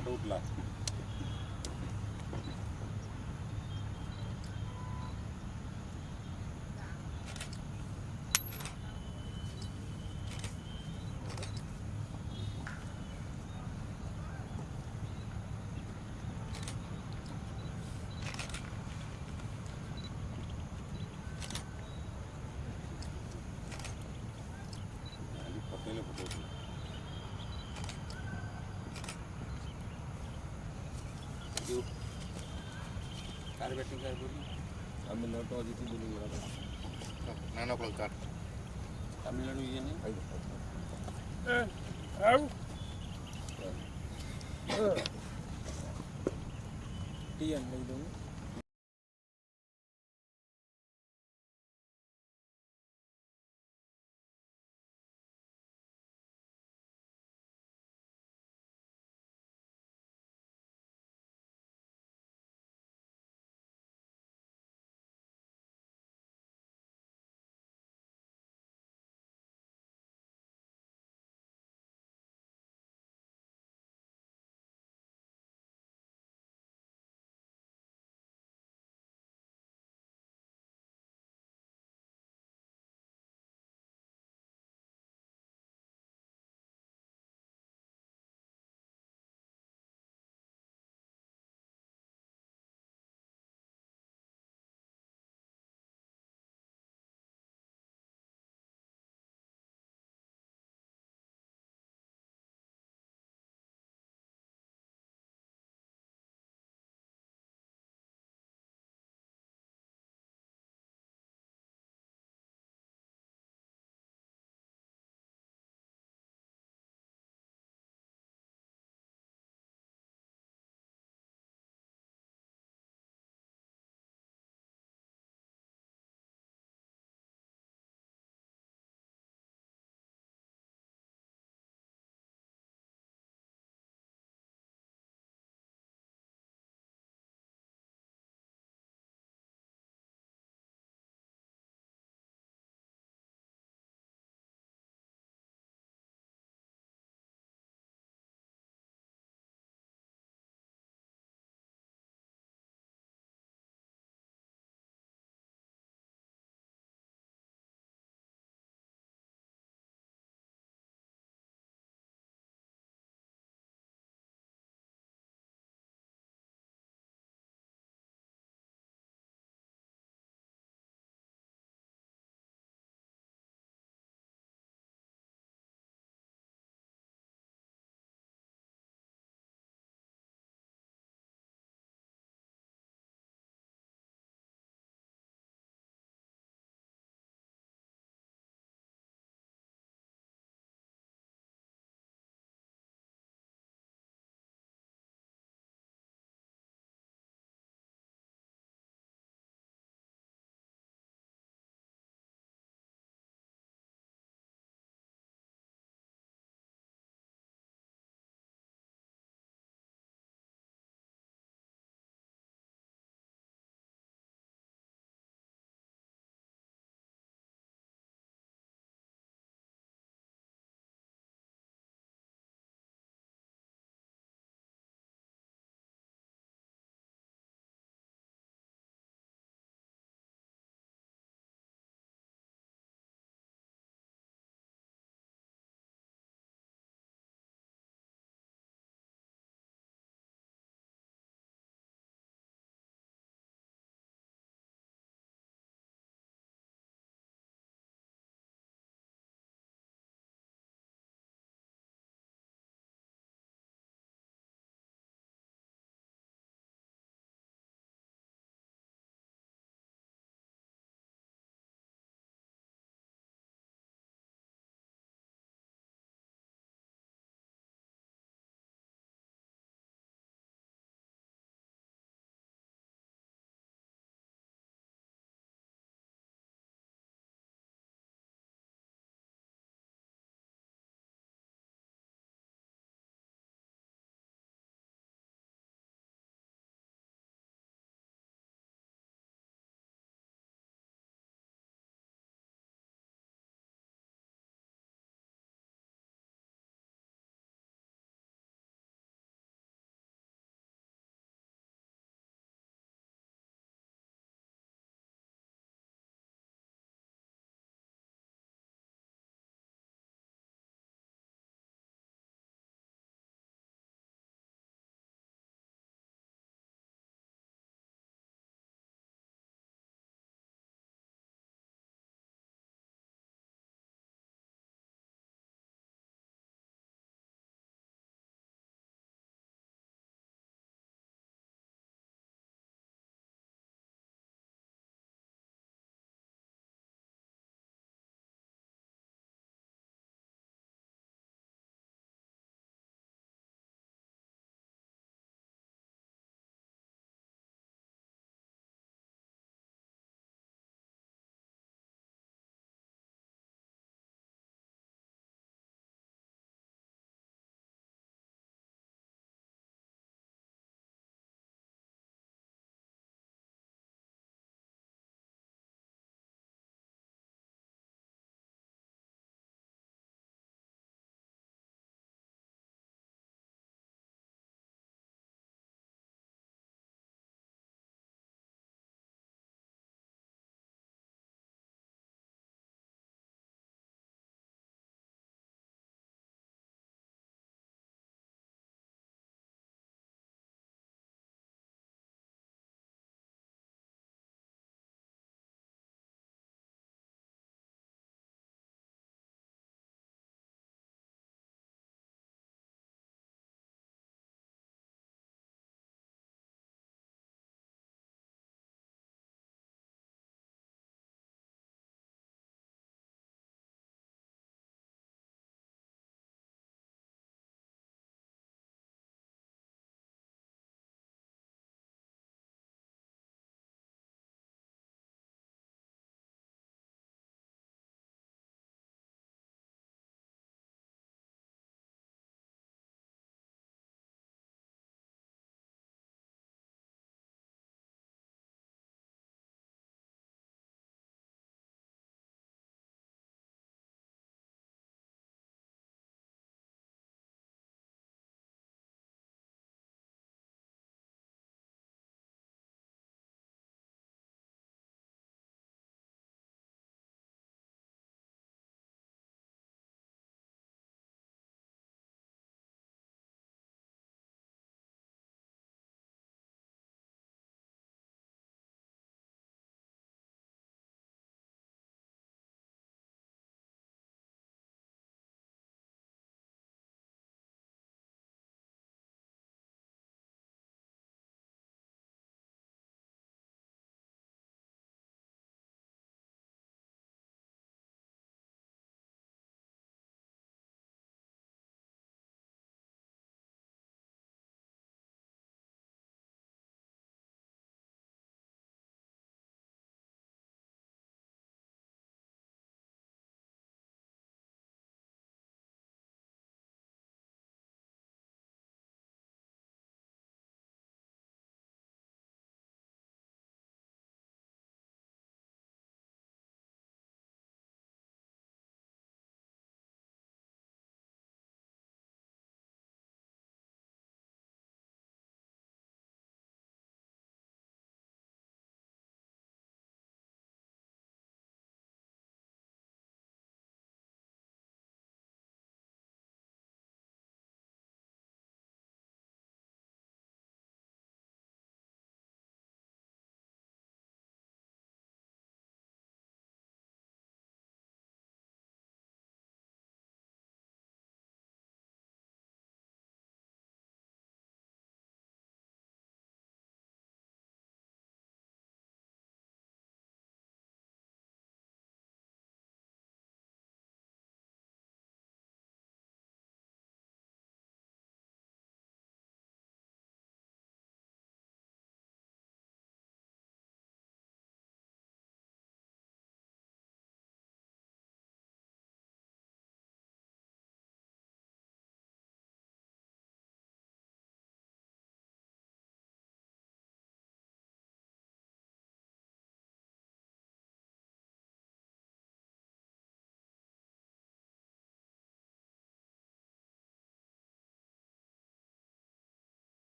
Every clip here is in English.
Photo उठला Patel photo उठला car batting कर बोली तमिलनाडु अजित बोलिंग लगा 9 o'clock कार तमिलनाडु ये नहीं टी एन नहीं दूँगा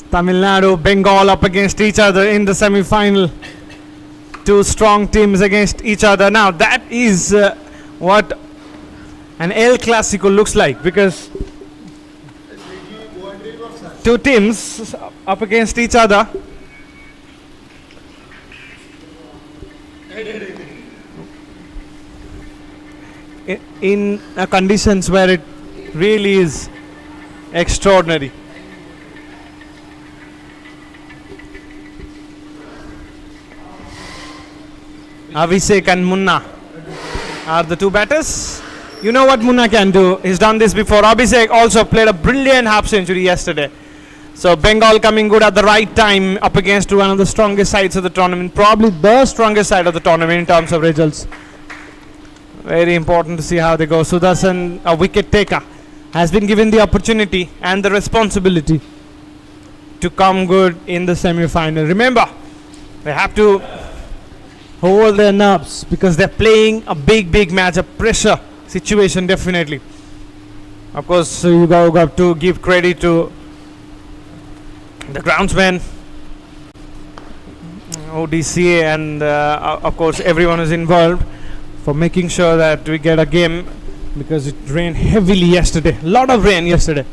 Tamil Nadu, Bengal up against each other in the semi-final. Two strong teams against each other. Now that is what an El Clasico looks like, because two teams up against each other. In conditions where it really is extraordinary. Abhishek and Munna are the two batters. You know what Munna can do. He's done this before. Abhishek also played a brilliant half century yesterday. So Bengal coming good at the right time up against one of the strongest sides of the tournament. Probably the strongest side of the tournament in terms of results. Very important to see how they go. Sudarshan, a wicket taker, has been given the opportunity and the responsibility to come good in the semi-final. Remember, they have to hold their nerves because they're playing a big match, a pressure situation definitely. Of course, you got to give credit to the groundsman, IDCA, and of course everyone is involved for making sure that we get a game, because it rained heavily yesterday. A lot of rain yesterday.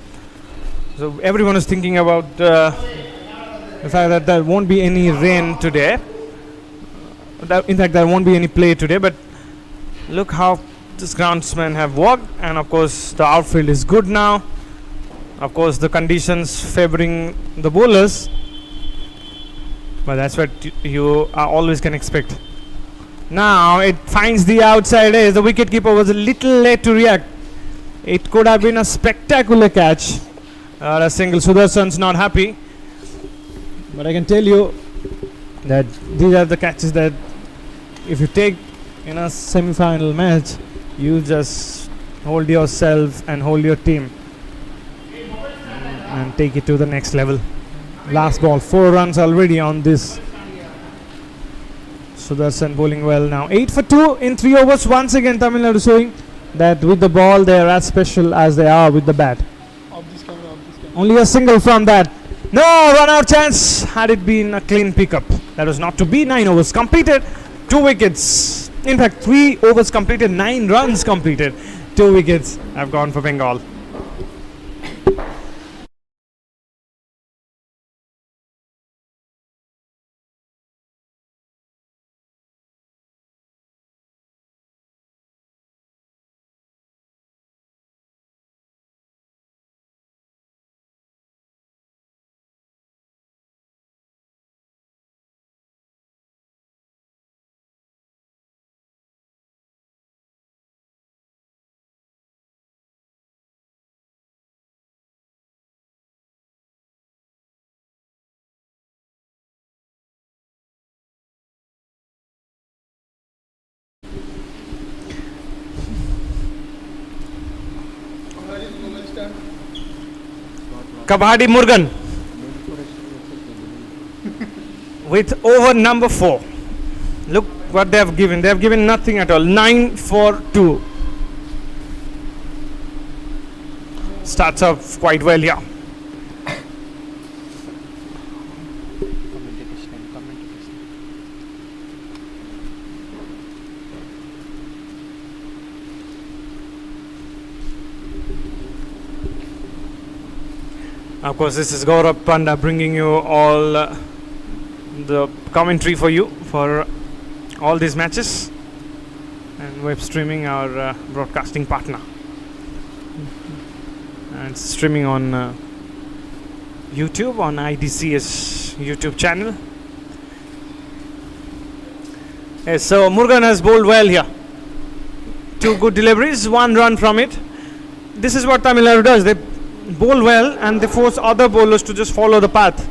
So everyone is thinking about the fact that there won't be any rain today. In fact, there won't be any play today, but look how this groundsmen have worked, and of course the outfield is good now. Of course the conditions favoring the bowlers, but that's what you always can expect. Now it finds the outside edge. The wicketkeeper was a little late to react. It could have been a spectacular catch or a single. Sudarshan's not happy, but I can tell you that these are the catches that if you take in a semi-final match, you just hold yourself and hold your team and take it to the next level. Last ball, 4 runs already on this. Sudarshan bowling well now. 8 for 2 in 3 overs. Once again, Tamil Nadu showing that with the ball they are as special as they are with the bat. Only a single from that. No run out chance. Had it been a clean pickup, that was not to be. 9 overs completed, 2 wickets. In fact, 3 overs completed, 9 runs completed. 2 wickets have gone for Bengal. Kabaddi Murugan with over number 4. Look what they have given. They have given nothing at all. 9 for 2. Starts off quite well here. Of course, this is Gaurav Panda bringing you all the commentary for you for all these matches, and web streaming, our broadcasting partner, and streaming on YouTube on IDCA's YouTube channel. Yes, so Murugan has bowled well here. 2 good deliveries, 1 run from it. This is what Tamil Nadu does. They bowl well and they force other bowlers to just follow the path.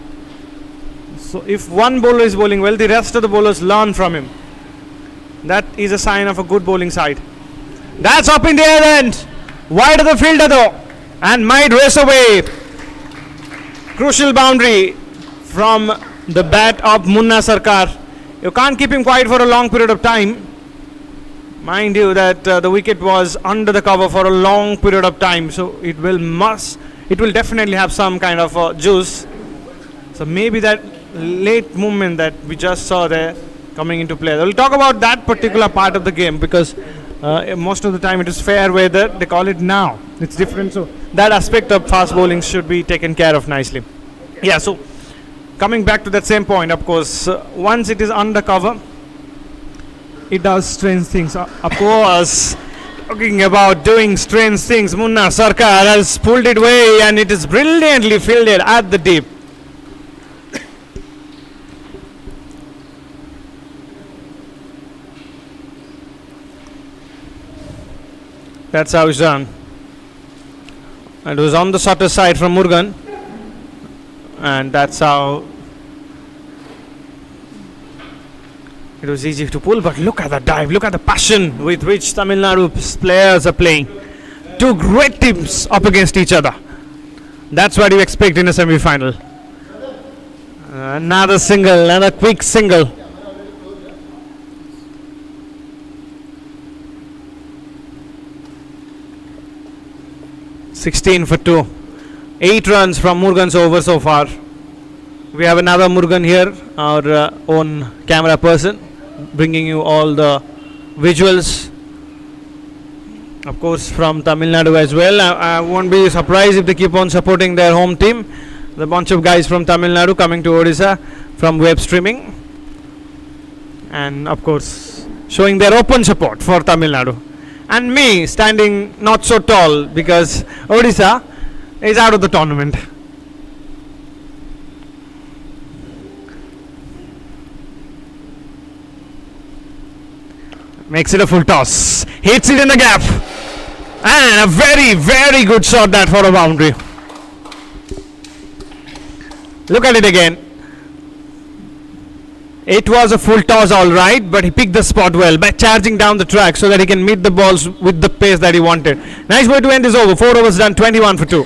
So if one bowler is bowling well, the rest of the bowlers learn from him. That is a sign of a good bowling side. That's up in the air end, wide of the fielder though, and might race away. Crucial boundary from the bat of Munna Sarkar. You can't keep him quiet for a long period of time. Mind you that the wicket was under the cover for a long period of time, so it will definitely have some kind of juice. So maybe that late movement that we just saw there coming into play. We'll talk about that particular part of the game because most of the time it is fair weather. They call it now. It's different. So that aspect of fast bowling should be taken care of nicely. Yeah, so coming back to that same point, of course, once it is under cover, it does strange things. Of course, talking about doing strange things, Munna Sarkar has pulled it away and it is brilliantly fielded at the deep. That's how it's done. It was on the shorter side from Murugan, and that's how it was easy to pull. But look at the dive, look at the passion with which Tamil Nadu's players are playing. Two great teams up against each other. That's what you expect in a semi-final. Another single, another quick single. (16 for 2). 8 runs from Murugan's over so far. We have another Murugan here, our own camera person, bringing you all the visuals. Of course, from Tamil Nadu as well. I won't be surprised if they keep on supporting their home team. The bunch of guys from Tamil Nadu coming to Odisha from web streaming. And of course, showing their open support for Tamil Nadu. And me standing not so tall because Odisha is out of the tournament. Makes it a full toss. Hits it in the gap. And a very, very good shot that for a boundary. Look at it again. It was a full toss alright, but he picked the spot well by charging down the track so that he can meet the balls with the pace that he wanted. Nice way to end this over. 4 overs done, 21 for 2.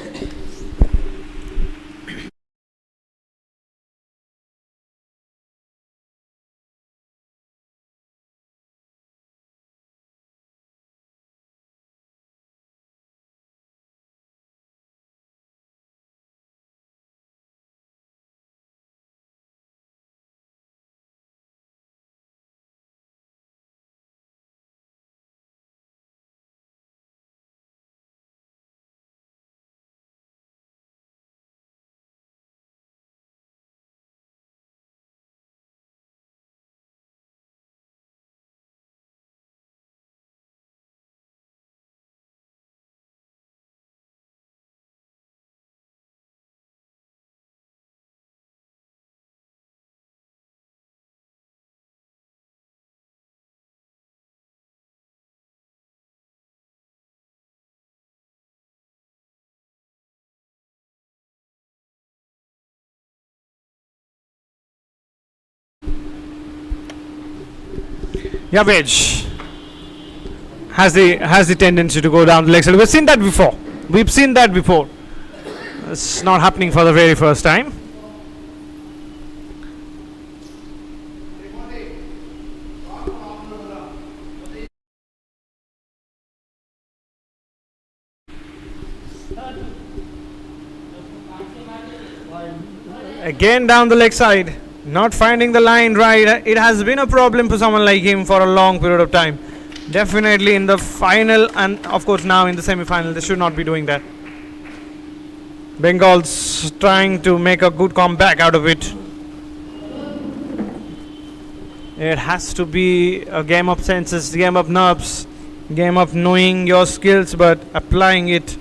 Yavage has the tendency to go down the leg side. We've seen that before. It's not happening for the very first time. Again down the leg side. Not finding the line right. It has been a problem for someone like him for a long period of time. Definitely in the final and of course now in the semi-final they should not be doing that. Bengal's trying to make a good comeback out of it. It has to be a game of senses, game of nerves, game of knowing your skills but applying it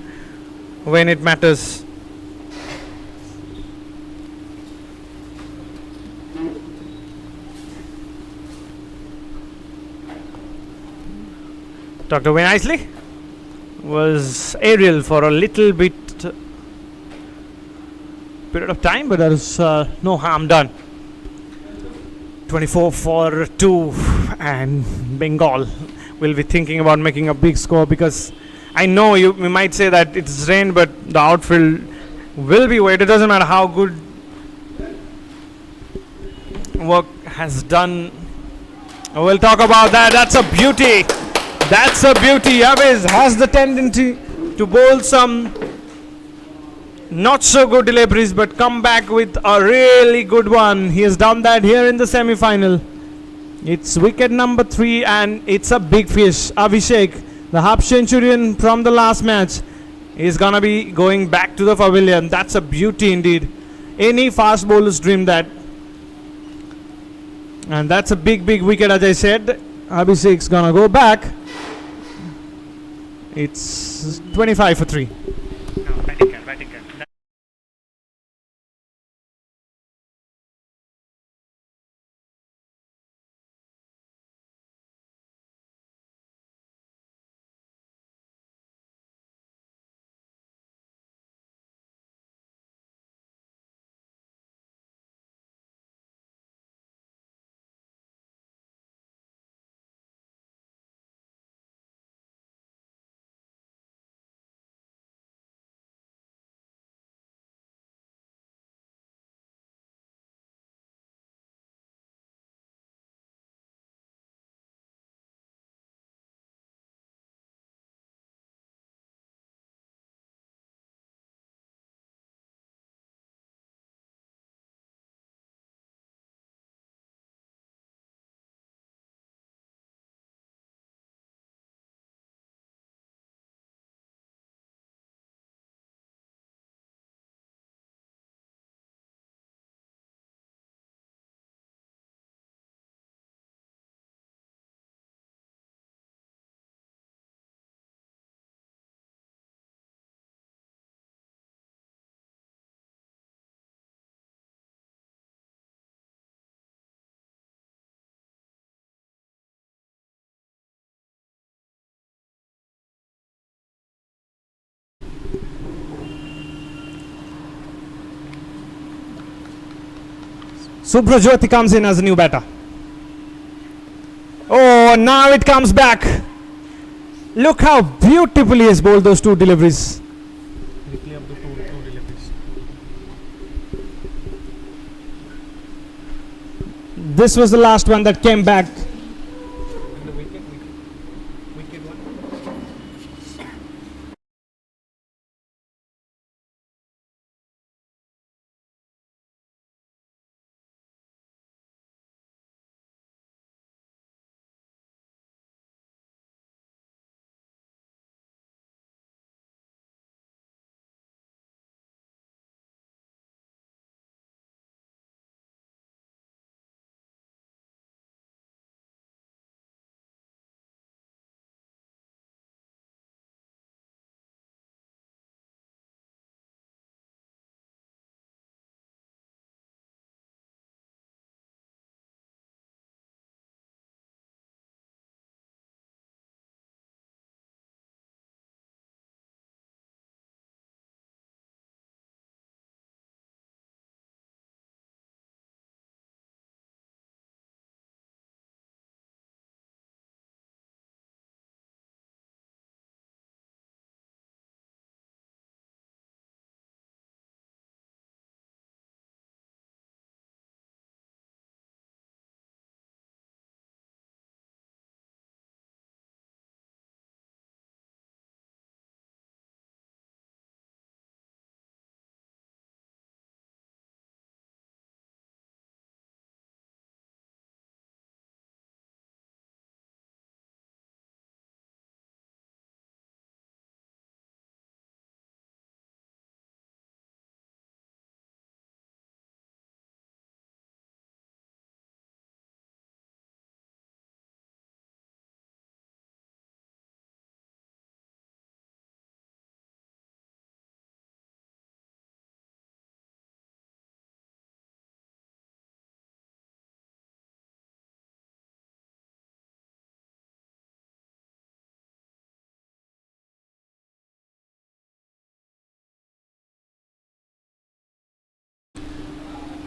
when it matters. Tucked away nicely. Was aerial for a little bit period of time, but there is no harm done. 24 for 2, and Bengal will be thinking about making a big score because I know you might say that it's rain, but the outfield will be wet. It doesn't matter how good work has done. We'll talk about that. That's a beauty. That's a beauty. Yavez has the tendency to bowl some not so good deliveries, but come back with a really good one. He has done that here in the semi-final. It's wicket number 3 and it's a big fish. Abhishek, the half centurion from the last match, is gonna be going back to the pavilion. That's a beauty indeed. Any fast bowler's dream that. And that's a big wicket, as I said. Abhishek's gonna go back. It's 25 for 3. No, batting can. Subrajyoti comes in as a new batter. Oh, now it comes back. Look how beautifully he has bowled those 2 deliveries. This was the last one that came back.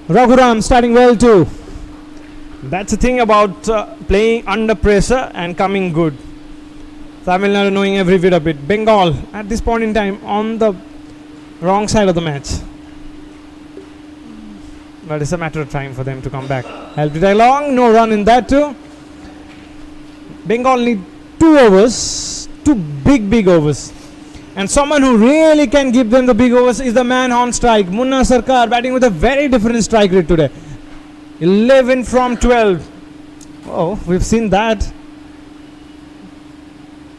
Raghuram starting well too. That's the thing about playing under pressure and coming good. Tamilnadu knowing every bit of it. Bengal at this point in time on the wrong side of the match. But it's a matter of time for them to come back. Helped it along. No run in that too. Bengal need 2 overs. 2 big overs. And someone who really can give them the big overs is the man on strike. Munna Sarkar batting with a very different strike rate today. 11 from 12. Oh, we've seen that.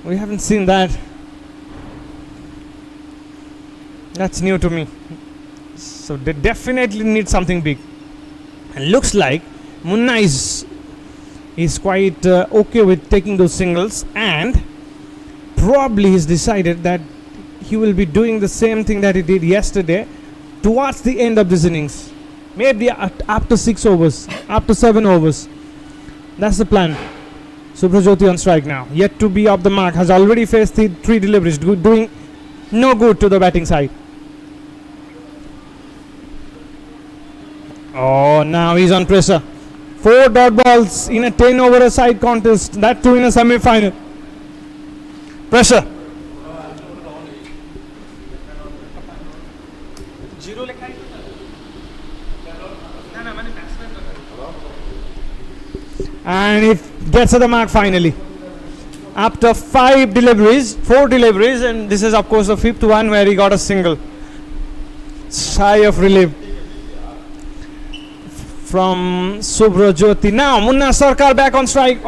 We haven't seen that. That's new to me. So they definitely need something big. And looks like Munna is quite okay with taking those singles, and probably he's decided that he will be doing the same thing that he did yesterday towards the end of this innings. Maybe after 6 overs, after 7 overs. That's the plan. Subrajyoti on strike now. Yet to be off the mark. Has already faced the 3 deliveries. Doing no good to the batting side. Oh, now he's on pressure. 4 dot balls in a 10 over a side contest. That too in a semi-final. Pressure. And it gets at the mark finally. After 4 deliveries, and this is of course the 5th one where he got a single. Sigh of relief from Subrajyoti. Now Munna Sarkar back on strike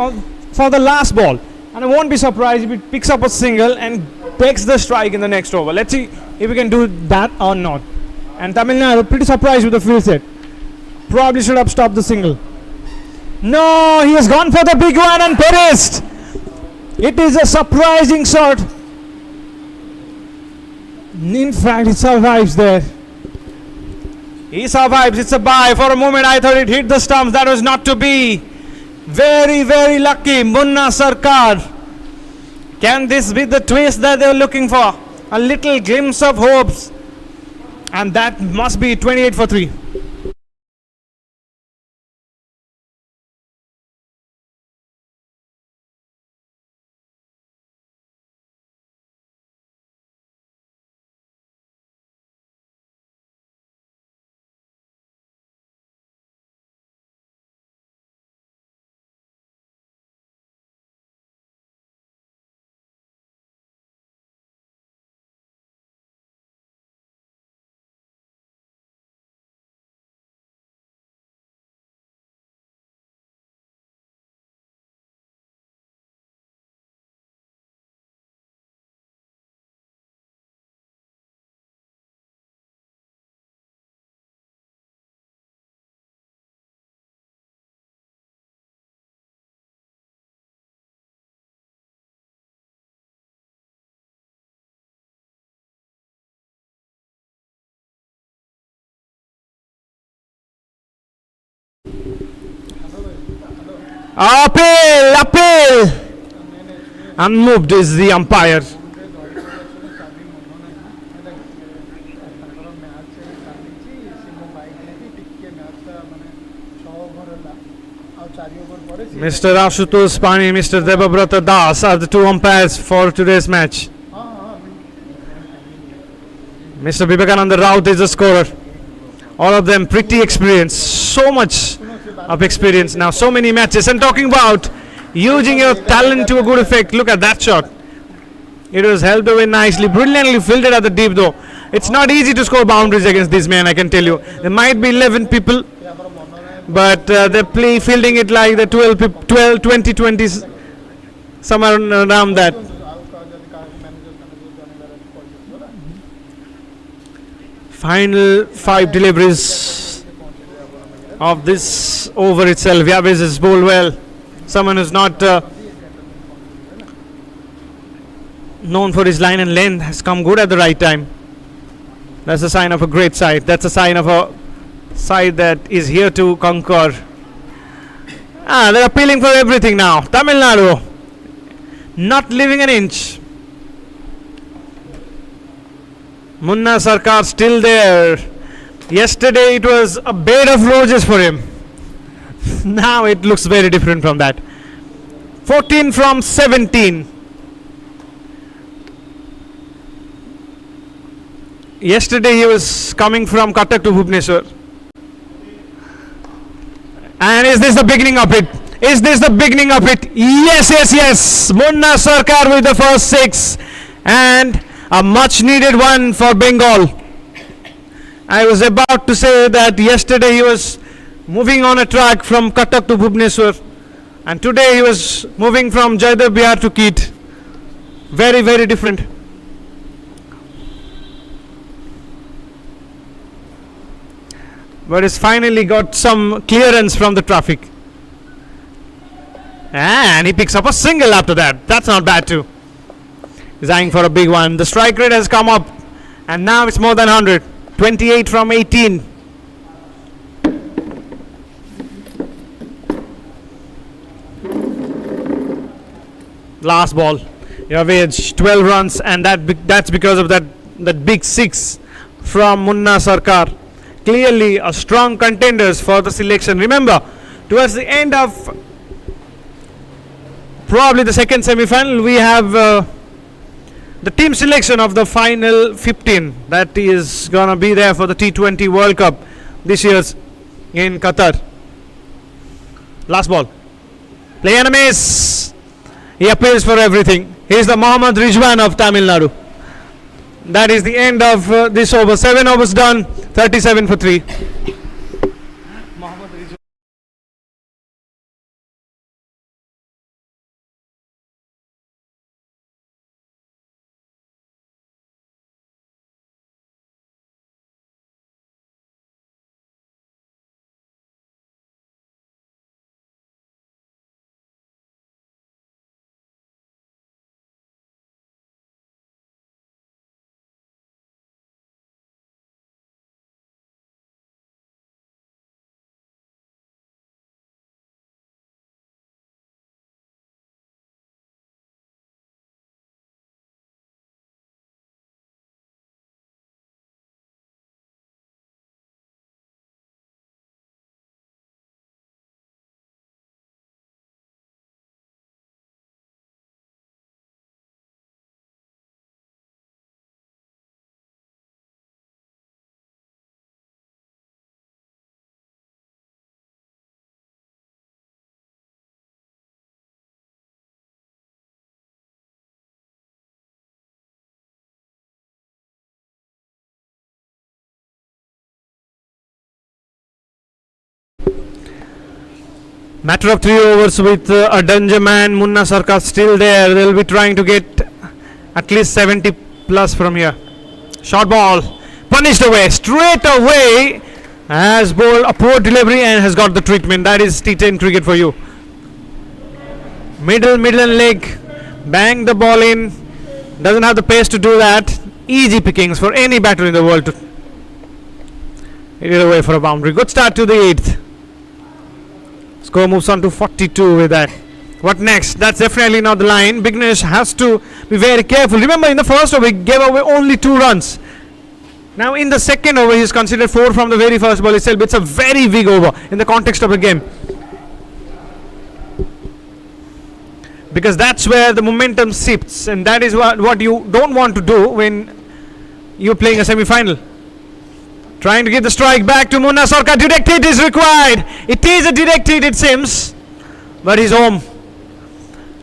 for the last ball. And I won't be surprised if he picks up a single and takes the strike in the next over. Let's see if we can do that or not. And Tamil Nadu pretty surprised with the field set. Probably should have stopped the single. No, he has gone for the big one and perished. It is a surprising shot. In fact, he survives there. He survives. It's a bye. For a moment, I thought it hit the stumps. That was not to be. Very, very lucky. Munna Sarkar. Can this be the twist that they were looking for? A little glimpse of hopes. And that must be 28 for 3. Appeal! Unmoved is the umpire. Mr. Ashutosh Pani, Mr. Debabrata Das are the 2 umpires for today's match. Mr. Vivekananda Raut is the scorer. All of them pretty experienced. So much of experience now. So many matches. And talking about using your talent to a good effect. Look at that shot. It was helped away nicely. Brilliantly fielded at the deep though. It's not easy to score boundaries against these men, I can tell you. There might be 11 people. But they play fielding it like the 12, 20, 20s. Somewhere around that. Final 5 deliveries of this over itself. Yabez has bowled well. Someone who's not known for his line and length has come good at the right time. That's a sign of a great side. That's a sign of a side that is here to conquer. They're appealing for everything now. Tamil Nadu not leaving an inch. Munna Sarkar still there. Yesterday it was a bed of roses for him. Now it looks very different from that. 14 from 17. Yesterday he was coming from Cuttack to Bhubaneswar. And is this the beginning of it? Is this the beginning of it? Yes, yes, yes. Munna Sarkar with the first 6. And A much needed one for Bengal. I was about to say that yesterday he was moving on a track from Cuttack to Bhubaneswar, and today he was moving from Jaidev Bihar to Keet. Very, very different. But he's finally got some clearance from the traffic. And he picks up a single after that. That's not bad too. He's eyeing for a big one. The strike rate has come up, and now it's more than 100. 28 from 18. Last ball. You have edge 12 runs, and that's because of that big six from Munna Sarkar. Clearly a strong contenders for the selection. Remember, towards the end of probably the second semi-final, we have the team selection of the final 15 that is gonna be there for the T20 World Cup this year's in Qatar. Last ball. Play and a miss. He appeals for everything. He is the Mohammad Rizwan of Tamil Nadu. That is the end of this over. 7 overs done. 37 for 3. Matter of 3 overs with a danger man, Munna Sarkar still there. They'll be trying to get at least 70 plus from here. Short ball, punished away, straight away. Has bowled a poor delivery and has got the treatment. That is T10 cricket for you. Middle and leg, bang the ball in. Doesn't have the pace to do that. Easy pickings for any batter in the world to hit it away for a boundary. Good start to the 8th. Score moves on to 42 with that. What next? That's definitely not the line. Bignesh has to be very careful. Remember, in the first over, he gave away only 2 runs. Now, in the second over, he's considered 4 from the very first ball itself. It's a very big over in the context of a game, because that's where the momentum shifts, and that is what you don't want to do when you're playing a semi-final. Trying to give the strike back to Munna Sarkar. Direct hit is required. It is a direct hit, it seems. But he's home.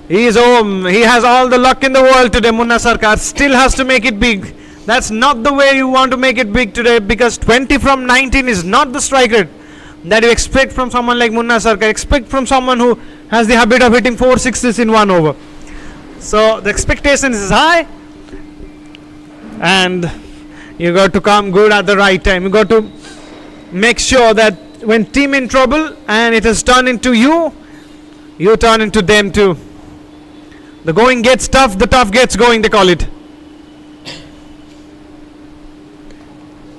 He is home. He has all the luck in the world today. Munna Sarkar still has to make it big. That's not the way you want to make it big today, because 20 from 19 is not the strike rate that you expect from someone like Munna Sarkar. Expect from someone who has the habit of hitting 4 sixes in 1 over. So the expectation is high. And you got to come good at the right time. You got to make sure that when team in trouble and it has turned into you, you turn into them too. The going gets tough, the tough gets going, they call it.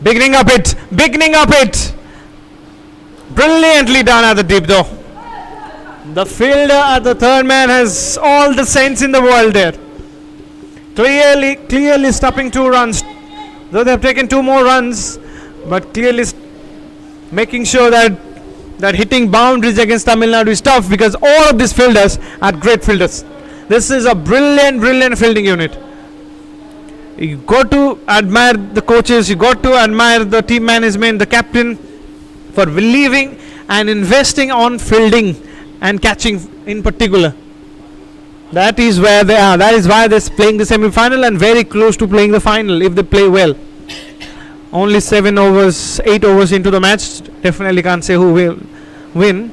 Beginning up it. Brilliantly done at the deep though. The fielder at the third man has all the sense in the world there. Clearly stopping 2 runs. Though they have taken 2 more runs, but clearly making sure that hitting boundaries against Tamil Nadu is tough, because all of these fielders are great fielders. This is a brilliant fielding unit. You got to admire the coaches, you got to admire the team management, the captain, for believing and investing on fielding and catching in particular. That is where they are. That is why they're playing the semi-final and very close to playing the final if they play well. Only 7 overs, 8 overs into the match. Definitely can't say who will win.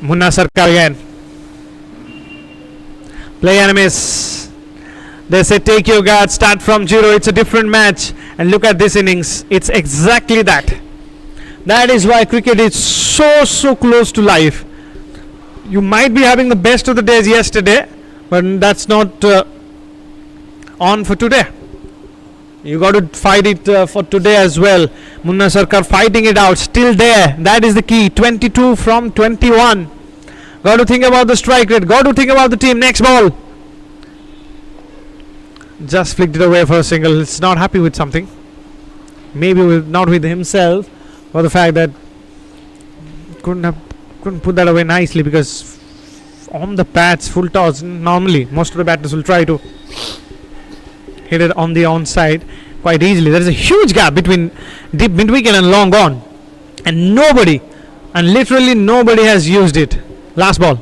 Munna Sarkar again. Play enemies. They say take your guard, start from zero. It's a different match. And look at this innings. It's exactly that. That is why cricket is so close to life. You might be having the best of the days yesterday, but that's not on for today. You got to fight it for today as well. Munna Sarkar fighting it out, still there. That is the key. 22 from 21. Got to think about the strike rate. Got to think about the team. Next ball. Just flicked it away for a single. It's not happy with something. Maybe not with himself, or the fact that couldn't put that away nicely, because on the pads, full toss, normally most of the batters will try to hit it on the onside quite easily. There is a huge gap between deep mid-wicket and long on, and literally nobody has used it. Last ball.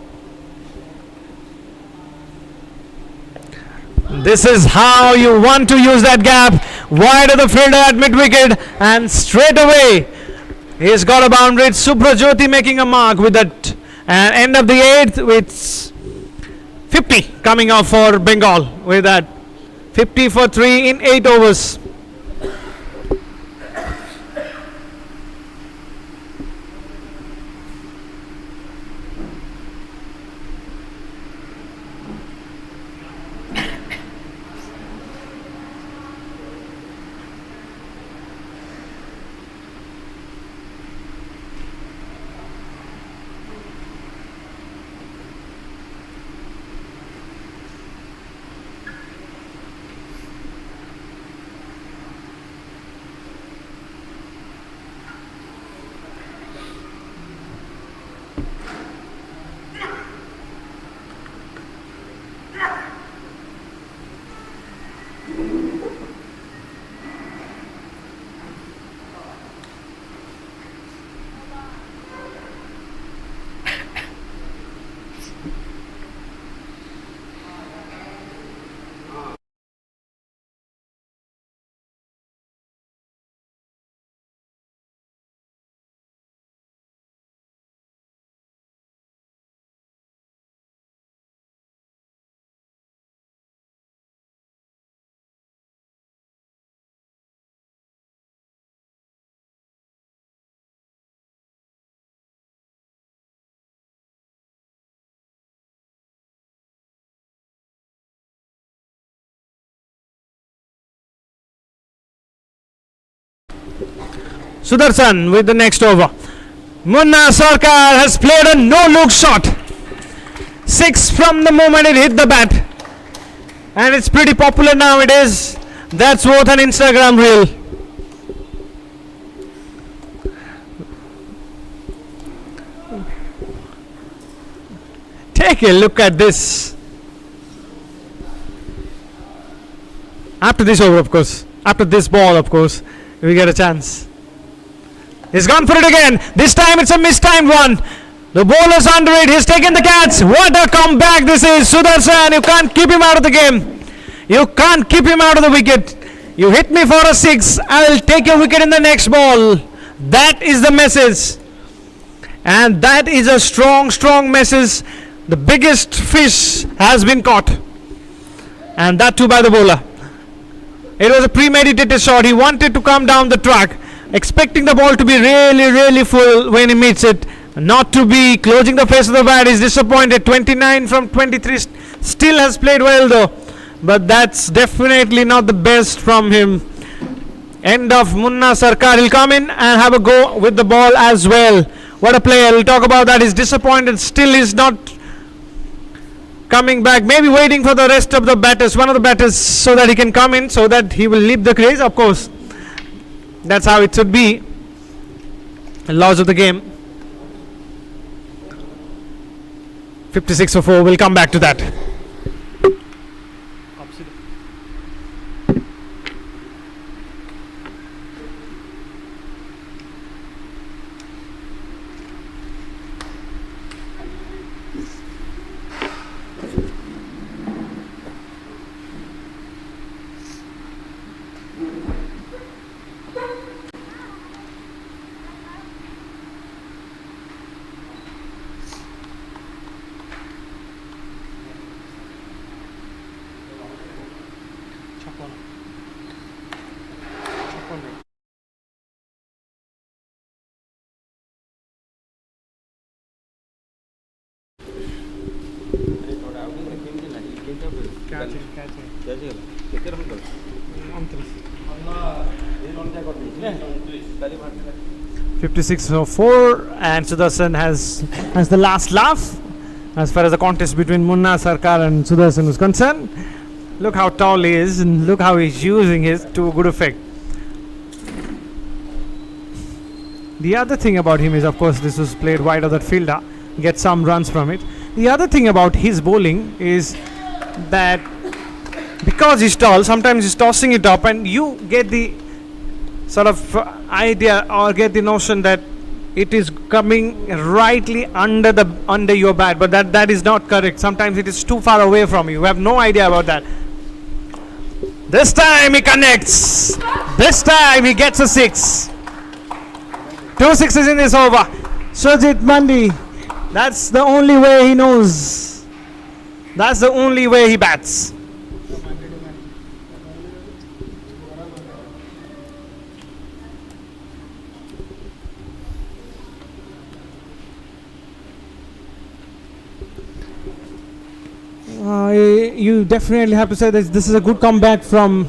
This is how you want to use that gap. Wide of the fielder at mid-wicket, and straight away he's got a boundary. It's Subrajyoti making a mark with that, and end of the 8th with 50 coming out for Bengal with that. 50 for 3 in 8 overs. Sudarshan with the next over. Munna Sarkar has played a no-look shot. 6 from the moment it hit the bat. And it's pretty popular nowadays. That's worth an Instagram reel. Take a look at this. After this over, of course. After this ball, of course, we get a chance. He's gone for it again. This time it's a mistimed one. The bowler's under it. He's taken the catch. What a comeback this is. Sudarshan, you can't keep him out of the game. You can't keep him out of the wicket. You hit me for a 6. I'll take your wicket in the next ball. That is the message. And that is a strong message. The biggest fish has been caught. And that too by the bowler. It was a premeditated shot. He wanted to come down the track, expecting the ball to be really full when he meets it. Not to be closing the face of the bat. He's disappointed. 29 from 23. Still has played well though. But that's definitely not the best from him. End of Munna Sarkar. He'll come in and have a go with the ball as well. What a player. We'll talk about that. He's disappointed. Still is not coming back. Maybe waiting for the rest of the batters. One of the batters so that he can come in. So that he will leap the crease. Of course. That's how it should be. The laws of the game. 56 for 4. We'll come back to that. କେତେ run କଲେ? 56 for 4, and Sudarshan has the last laugh as far as the contest between Munna Sarkar and Sudarshan is concerned. Look how tall he is and look how he's using it to good effect. The other thing about him is, of course, this was played wide of that fielder, get some runs from it. The other thing about his bowling is that because he's tall, sometimes he's tossing it up and you get the sort of idea or get the notion that it is coming rightly under your bat, but that is not correct. Sometimes it is too far away from you. You have no idea about that. This time he connects. This time he gets a 6. 2 sixes in this over. Sujit Mandi. That's the only way he knows. That's the only way he bats. You definitely have to say that this is a good comeback from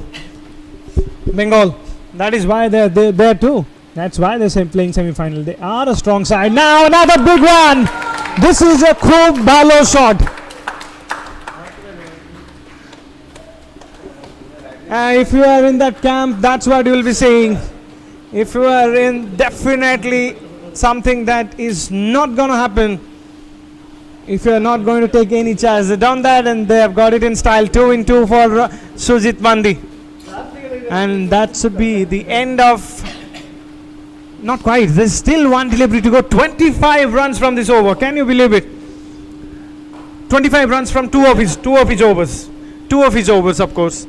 Bengal. That is why they're there too. That's why they're playing semi-final. They are a strong side. Now another big one. This is a Khub Balo shot. If you are in that camp, that's what you will be saying. If you are in definitely something that is not going to happen, if you are not going to take any chance, they've done that and they have got it in style. 2 in 2 for Sujit Mandi. And that should be the end of... Not quite. There's still one delivery to go. 25 runs from this over. Can you believe it? 25 runs from two of his overs. 2 of his overs, of course.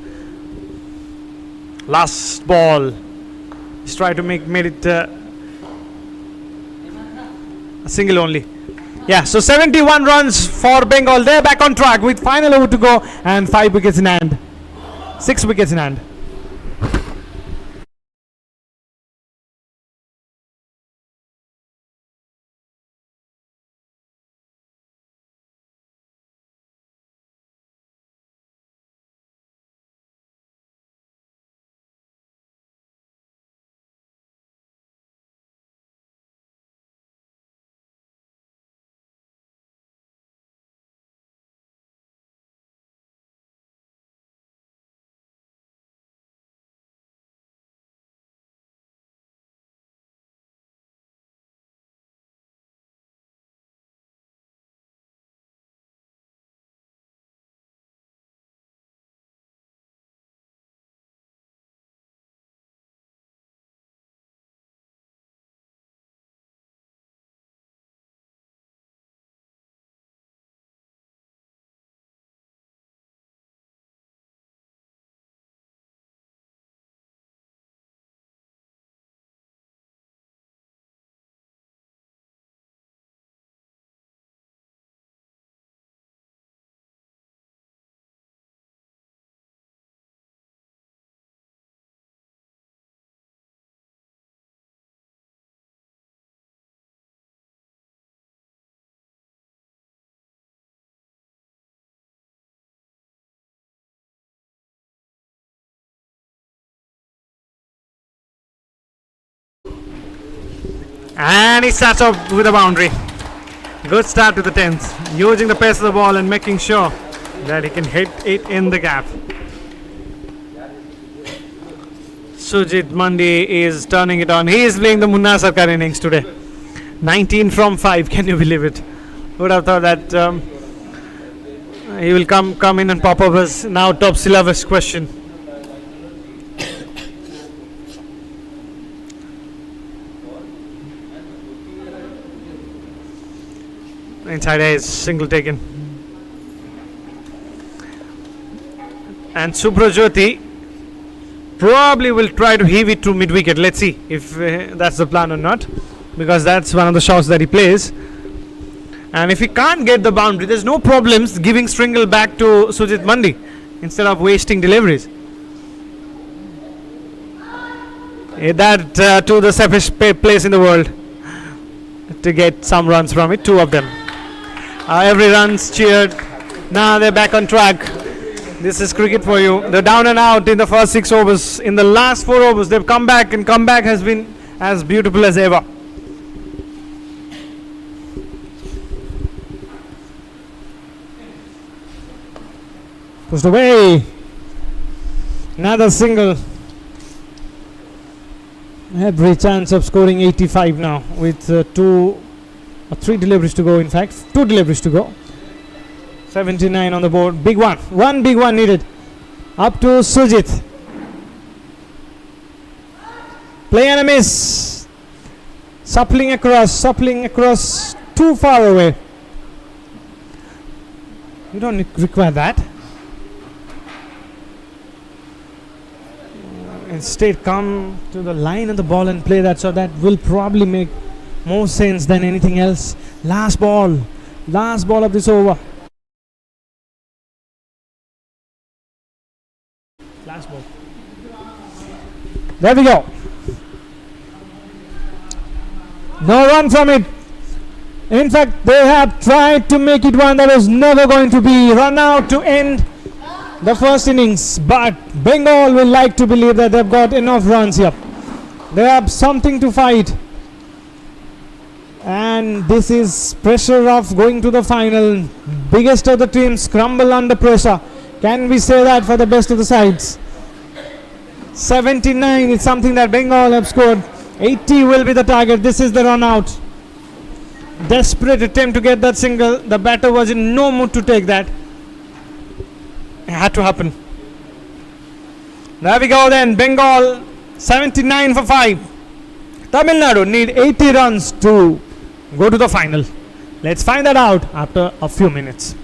Last ball. He's tried to made it a single only. Yeah, so 71 runs for Bengal. They're back on track with final over to go and 5 wickets in hand. 6 wickets in hand. And he starts off with a boundary. Good start to the 10th. Using the pace of the ball and making sure that he can hit it in the gap. Sujit Mandi is turning it on. He is playing the Munna Sarkar innings today. 19 from 5. Can you believe it? Would have thought that he will come in and pop up as now top syllabus question. Inside edge, single taken. And Subrajyoti probably will try to heave it to mid wicket. Let's see if that's the plan or not, because that's one of the shots that he plays. And if he can't get the boundary, there's no problems giving Stringle back to Sujit Mandi instead of wasting deliveries. That to the safest place in the world to get some runs from it. 2 of them. Every run's cheered. Now they're back on track. This is cricket for you. They're down and out in the first 6 overs. In the last 4 overs, they've come back, and comeback has been as beautiful as ever. Pushed away. Another single. Every chance of scoring 85 now with 3 deliveries to go. In fact, 2 deliveries to go. 79 on the board. Big one. One big one needed. Up to Sujit. Play and a miss. Suppling across. Too far away. You don't require that. Instead, come to the line of the ball and play that. So that will probably make more sense than anything else. Last ball of this over. Last ball. There we go. No run from it. In fact, they have tried to make it one that was never going to be. Run out to end the first innings, but Bengal will like to believe that they've got enough runs here. They have something to fight, and this is pressure of going to the final. Biggest of the teams crumble under pressure. Can we say that for the best of the sides? 79 is something that Bengal have scored. 80 will be the target. This is the run out. Desperate attempt to get that single. The batter was in no mood to take that. It had to happen. There we go then. Bengal 79 for 5. Tamil Nadu need 80 runs to go to the final. Let's find that out after a few minutes.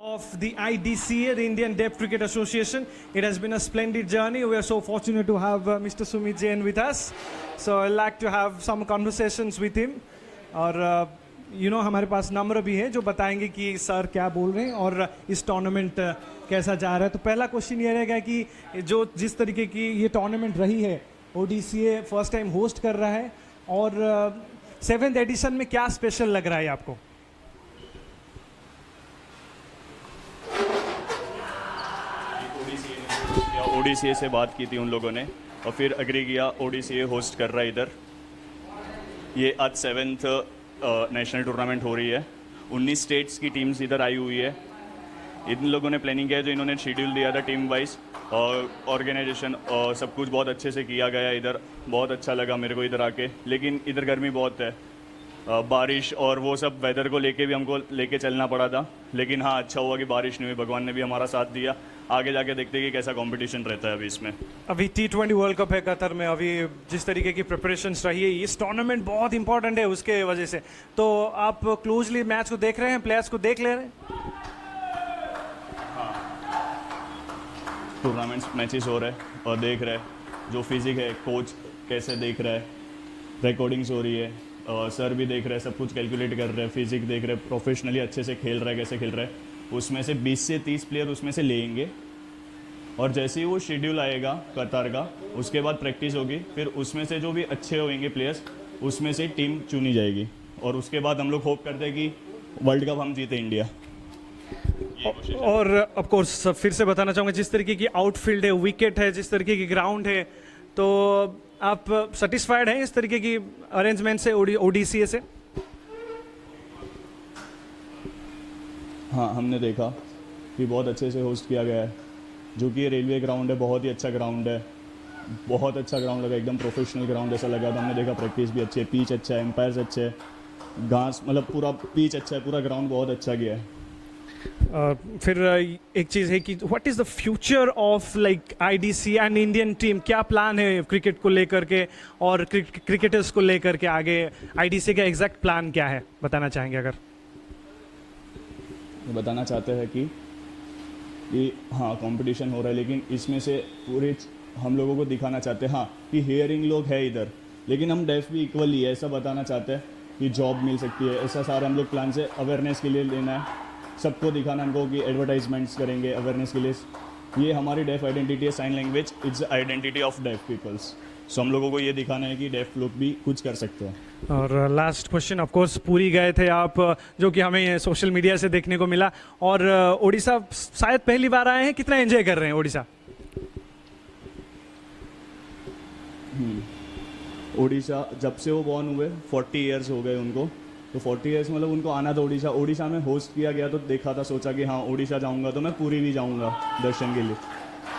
of the IDCA, the Indian Deaf Cricket Association. It has been a splendid journey. We are so fortunate to have Mr. Sumit Jain with us. So I'd like to have some conversations with him. और हमारे पास number भी है जो बताएंगे कि sir क्या बोल रहे हैं और इस टूर्नामेंट कैसा जा रहा है. तो पहला क्वेश्चन ये रहेगा कि जो जिस तरीके की ये टूर्नामेंट रही है, ODCA फर्स्ट टाइम होस्ट कर रहा है और 7th एडिशन में क्या स्पेशल लग रहा है आपको? ODCA से बात की थी उन लोगों ने और फिर एग्री किया ODCA होस्ट कर रहा है इधर. ये आज 7th नेशनल टूर्नामेंट हो रही है. 19 स्टेट्स की टीम्स इधर आई हुई है. इन लोगों ने प्लानिंग किया है, जो इन्होंने शेड्यूल दिया था टीम वाइज और ऑर्गेनाइजेशन और सब कुछ बहुत अच्छे से किया गया इधर. बहुत अच्छा लगा मेरे को इधर आके. लेकिन इधर गर्मी बहुत है, बारिश और वो सब वेदर को लेके भी हमको लेके चलना पड़ा था. लेकिन हाँ, अच्छा हुआ कि बारिश नहीं हुई, भगवान ने भी हमारा साथ दिया. आगे जाके देखते हैं कि कैसा कंपटीशन रहता है अभी इसमें. अभी T20 वर्ल्ड कप है कतर में. अभी जिस तरीके की प्रिपरेशंस रही है, इस टूर्नामेंट बहुत इंपॉर्टेंट है उसके वजह से. तो आप क्लोजली मैच को देख रहे हैं, प्लेयर्स को देख ले रहे हैं? टूर्नामेंट्स मैचेस हो रहे हैं और देख रहे हैं. जो फिजिक है, कोच कैसे देख रहा है, रिकॉर्डिंग्स हो रही है, सर भी देख रहे हैं, सब कुछ कैलकुलेट कर रहे हैं, फिजिक देख रहे हैं, प्रोफेशनली अच्छे से खेल रहा है, कैसे खेल रहा है. उसमें से 20 से 30 प्लेयर उसमें से लेंगे और जैसे ही वो शेड्यूल आएगा कतार का, उसके बाद प्रैक्टिस होगी. फिर उसमें से जो भी अच्छे होंगे प्लेयर्स, उसमें से टीम चुनी जाएगी और उसके बाद हम लोग होप करते हैं कि वर्ल्ड कप हम जीते इंडिया. और ऑफ कोर्स फिर से बताना चाहूँगा, जिस तरीके की आउटफील्ड है, विकेट है, जिस तरीके की ग्राउंड है, तो आप सेटिस्फाइड हैं इस तरीके की अरेंजमेंट से ODCA से? हाँ, हमने देखा कि बहुत अच्छे से होस्ट किया गया है. जो कि रेलवे ग्राउंड है, बहुत ही अच्छा ग्राउंड है. बहुत अच्छा ग्राउंड लगा, एकदम प्रोफेशनल ग्राउंड ऐसा लगा. तो हमने देखा प्रैक्टिस भी अच्छी है, पिच अच्छा है, एम्पायर्स अच्छे है, घास मतलब पूरा पिच अच्छा है, पूरा ग्राउंड बहुत अच्छा गया है. फिर एक चीज़ है कि what is the future of like IDCA and Indian team? क्या प्लान है क्रिकेट को लेकर के और क्रिकेटर्स को लेकर के आगे? IDCA का एग्जैक्ट प्लान क्या है, बताना चाहेंगे अगर? बताना चाहते हैं कि हाँ, कंपटीशन हो रहा है, लेकिन इसमें से पूरे हम लोगों को दिखाना चाहते हैं हाँ कि हियरिंग लोग है इधर, लेकिन हम डेफ भी इक्वली है, ऐसा बताना चाहते हैं कि जॉब मिल सकती है. ऐसा सारा हम लोग प्लान से अवेयरनेस के लिए लेना है, सबको दिखाना हमको कि एडवर्टाइजमेंट्स करेंगे अवेयरनेस के लिए. ये हमारी डेफ आइडेंटिटी है, sign language it's identity of deaf peoples. So हम लोगों को ये दिखाना है कि डेफ लोग भी कुछ कर सकते हैं. और लास्ट क्वेश्चन, ऑफ कोर्स पूरी गए थे आप, जो कि हमें सोशल मीडिया से देखने को मिला, और ओडिशा शायद पहली बार आए हैं. कितना एंजॉय कर रहे हैं ओडिशा? ओडिशा जब से वो बॉर्न हुए 40 ईयर्स हो गए उनको. तो 40 ईयर्स मतलब उनको आना था ओडिशा. ओडिशा में होस्ट किया गया तो देखा था, सोचा कि हाँ ओडिशा जाऊंगा तो मैं पूरी भी जाऊंगा दर्शन के लिए.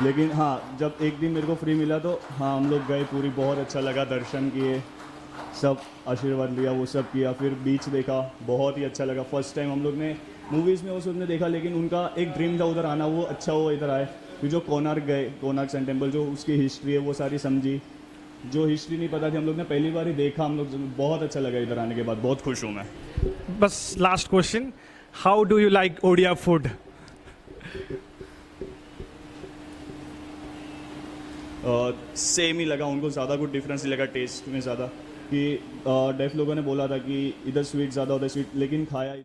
लेकिन हाँ, जब एक दिन मेरे को फ्री मिला तो हाँ हम लोग गए पूरी. बहुत अच्छा लगा, दर्शन किए, सब आशीर्वाद लिया, वो सब किया. फिर बीच देखा, बहुत ही अच्छा लगा. फर्स्ट टाइम हम लोग ने मूवीज़ में वो सबने देखा, लेकिन उनका एक ड्रीम था उधर आना. वो अच्छा हुआ इधर आए. फिर जो कोणार्क गए, कोणार्क सन टेम्पल, जो उसकी हिस्ट्री है वो सारी समझी. जो हिस्ट्री नहीं पता थी हम लोग ने पहली बार ही देखा. हम लोग बहुत अच्छा लगा इधर आने के बाद, बहुत खुश हूँ मैं. बस last question, how do you like Odia food? Same ही लगा उनको, ज़्यादा कुछ डिफरेंस नहीं लगा टेस्ट में ज़्यादा. कि डेफ लोगों ने बोला था कि इधर स्वीट ज़्यादा होता है, स्वीट, लेकिन खाया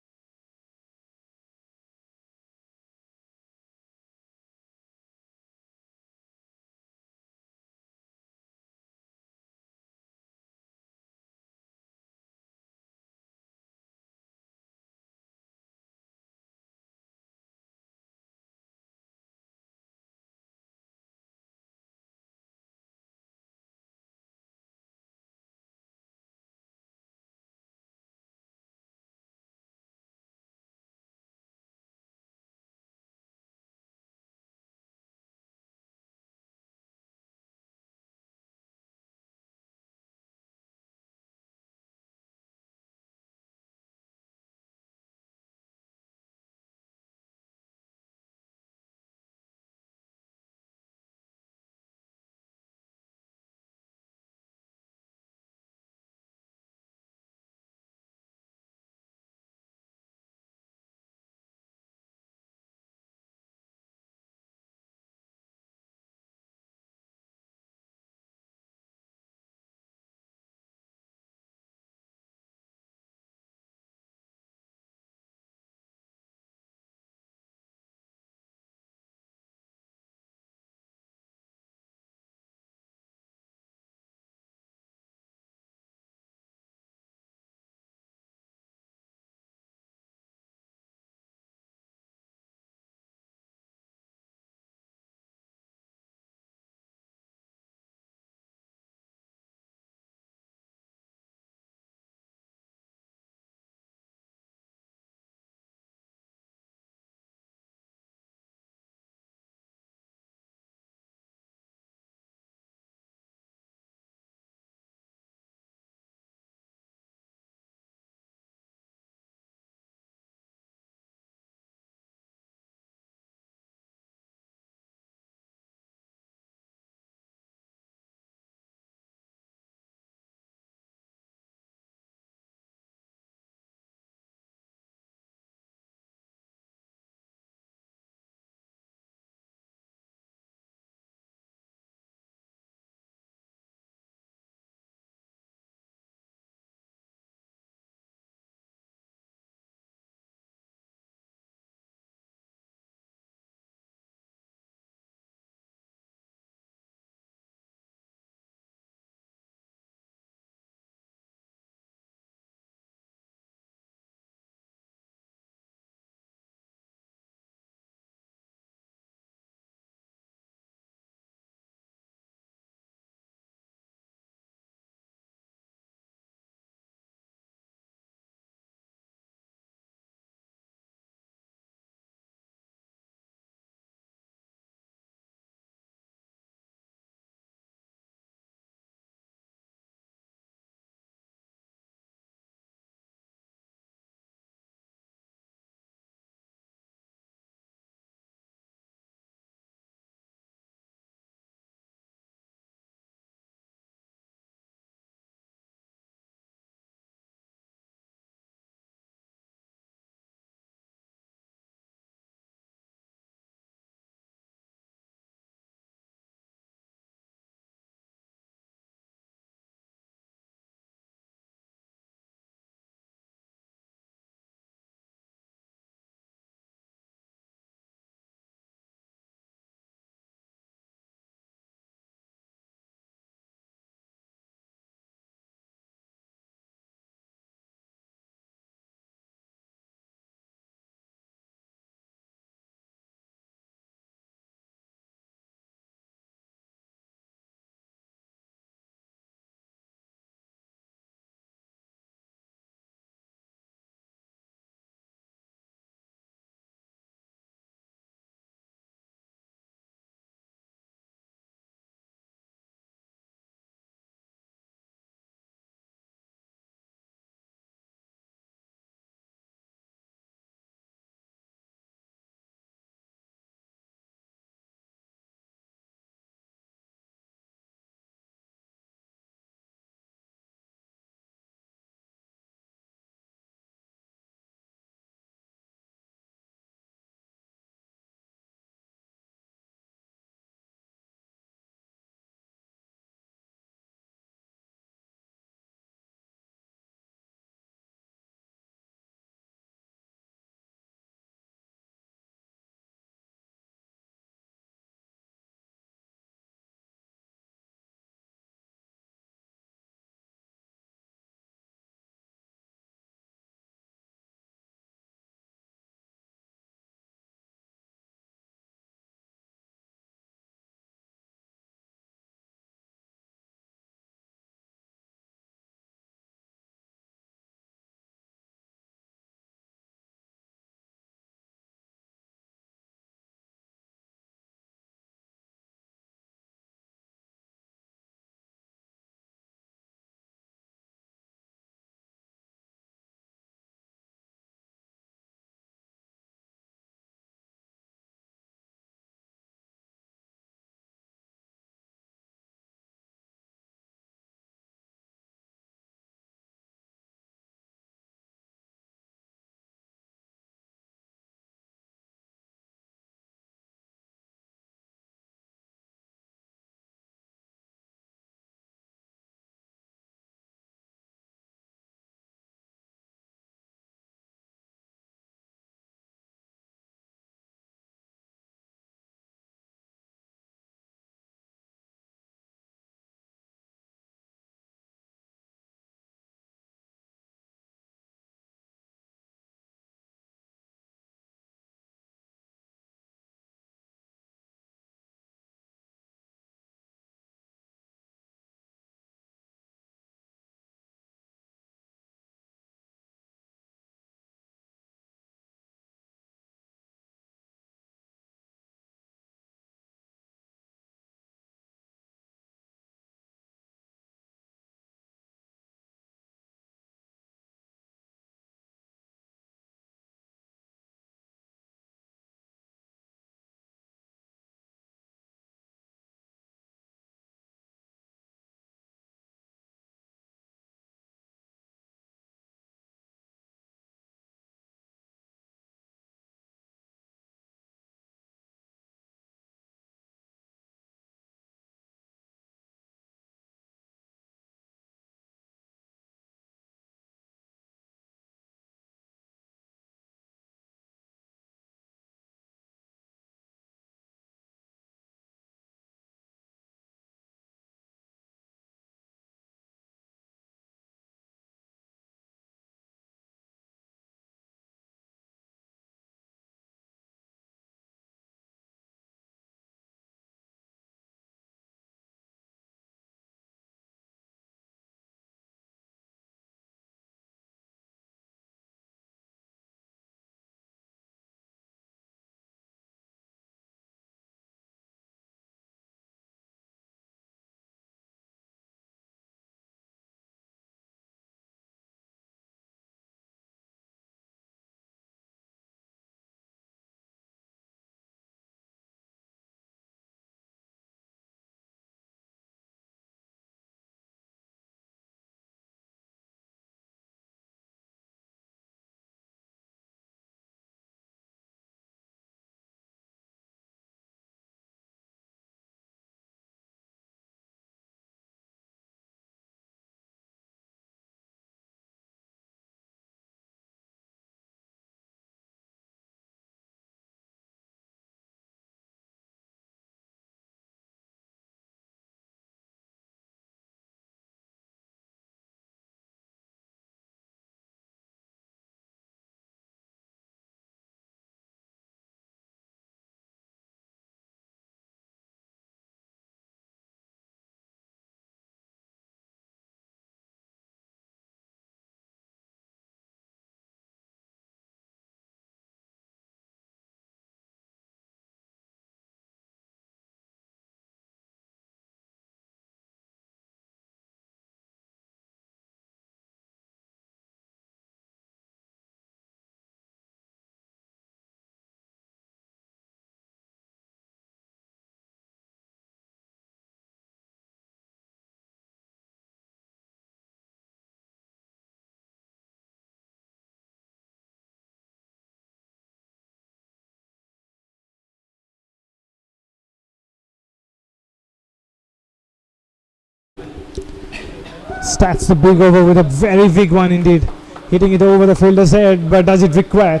Starts the big over with a very big one indeed. Hitting it over the fielder's head, but does it require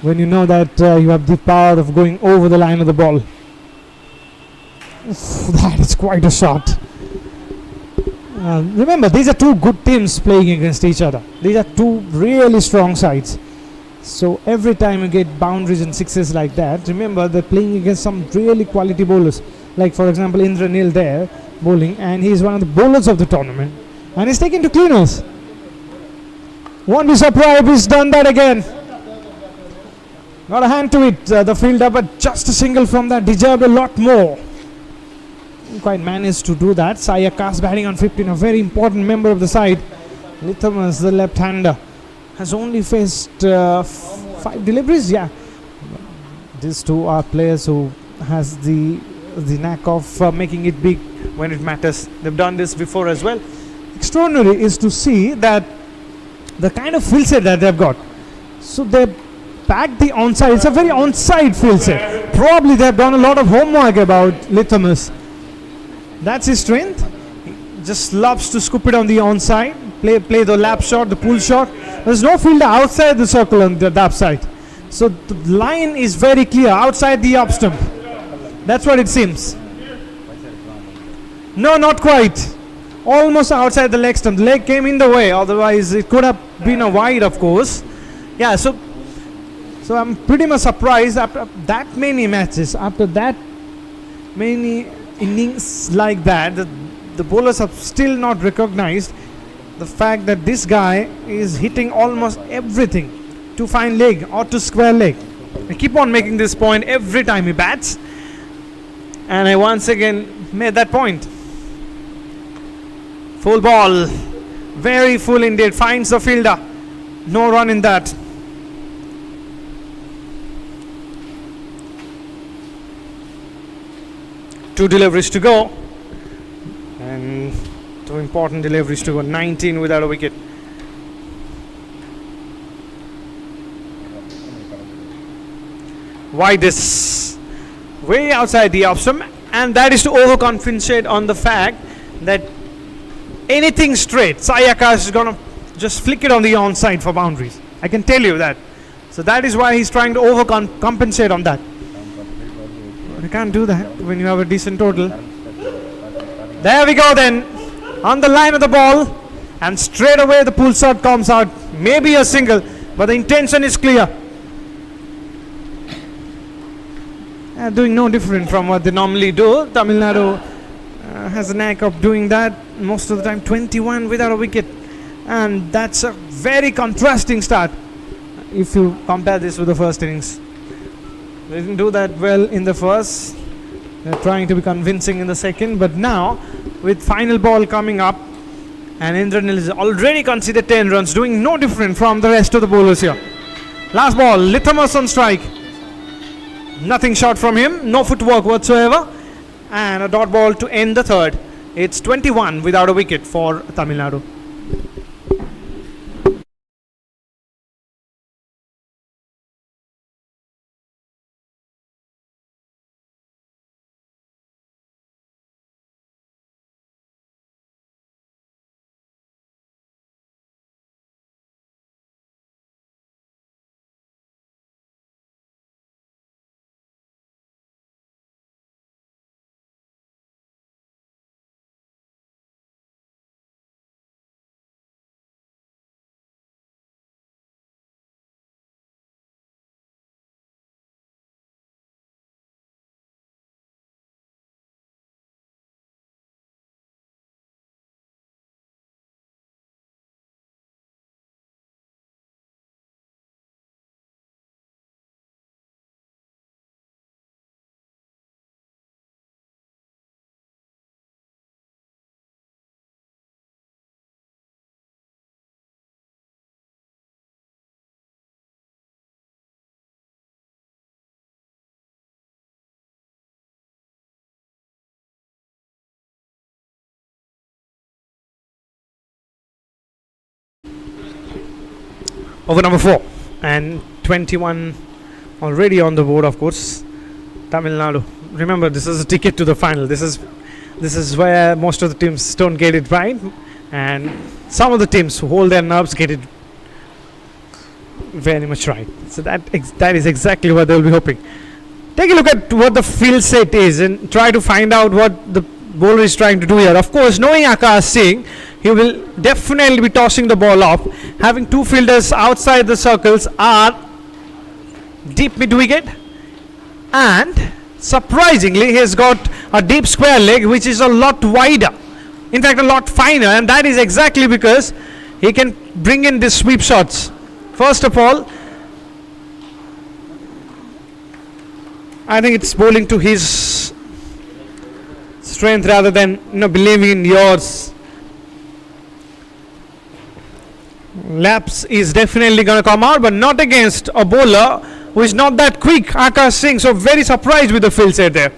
when you know that you have the power of going over the line of the ball? Oof, that is quite a shot. Remember, these are two good teams playing against each other. These are two really strong sides. So every time you get boundaries and sixes like that, remember they're playing against some really quality bowlers. Like for example, Indranil there bowling, and he's one of the bowlers of the tournament, and he's taken to cleaners. Won't be surprised if he's done that again. Got a hand to it, the fielder, but just a single from that, deserved a lot more. Quite managed to do that. Sayakas batting on 15, a very important member of the side. Lithamas, the left-hander, has only faced 5 deliveries. Yeah, these two are players who has the knack of making it big when it matters. They've done this before as well. Extraordinary is to see that the kind of field set that they've got. So they back the onside. It's a very onside field set. Probably they've done a lot of homework about Lithamas. That's his strength. He just loves to scoop it on the onside, play the lap shot, the pull shot. There's no fielder outside the circle on the lap side. So the line is very clear outside the up stump. That's what it seems. No, not quite. Almost outside the leg stump. The leg came in the way. Otherwise, it could have been a wide, of course. Yeah, so I'm pretty much surprised after that many matches, after that many innings like that, the bowlers have still not recognized the fact that this guy is hitting almost everything to fine leg or to square leg. I keep on making this point every time he bats, and I once again made that point. Full ball, very full indeed, finds the fielder. No run in that. Two deliveries to go, and two important deliveries to go. 19 without a wicket. Widest, way outside the off stump, and that is to overcompensate on the fact that anything straight, Sayakas is gonna just flick it on the onside for boundaries. I can tell you that. So that is why he's trying to overcompensate on that. You can't do that when you have a decent total. There we go then, on the line of the ball, and straight away the pull shot comes out. Maybe a single, but the intention is clear. Doing no different from what they normally do. Tamil Nadu has a knack of doing that most of the time. 21 without a wicket, and that's a very contrasting start if you compare this with the first innings. They didn't do that well in the first. They're trying to be convincing in the second, but now with final ball coming up, and Indranil is already considered 10 runs, doing no different from the rest of the bowlers here. Last ball, Lithamas on strike. Nothing short from him, no footwork whatsoever, and a dot ball to end the third. It's 21 without a wicket for Tamil Nadu. Over number 4, and 21 already on the board, of course. Tamil Nadu. Remember, this is a ticket to the final. This This is where most of the teams don't get it right, and some of the teams who hold their nerves get it very much right. So that is exactly what they will be hoping. Take a look at what the field set is and try to find out what the bowler is trying to do here. Of course, knowing Akash Singh, he will definitely be tossing the ball off. Having two fielders outside the circles are deep mid wicket, and surprisingly, he has got a deep square leg which is a lot wider, in fact a lot finer, and that is exactly because he can bring in these sweep shots. First of all, I think it's bowling to his strength rather than believing in yours. Laps is definitely going to come out, but not against a bowler who is not that quick, Akash Singh. So very surprised with the field set there.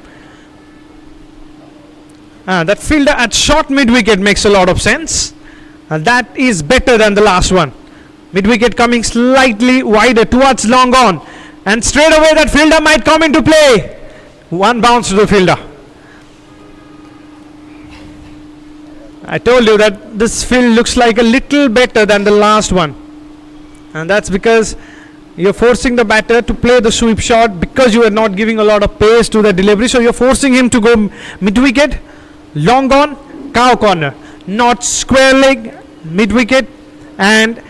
That fielder at short mid wicket makes a lot of sense. That is better than the last one. Mid wicket coming slightly wider towards long on, and straight away that fielder might come into play. One bounce to the fielder. I told you that this field looks like a little better than the last one, and that's because you're forcing the batter to play the sweep shot because you are not giving a lot of pace to the delivery. So you're forcing him to go mid wicket, long on, cow corner, not square leg, mid wicket, and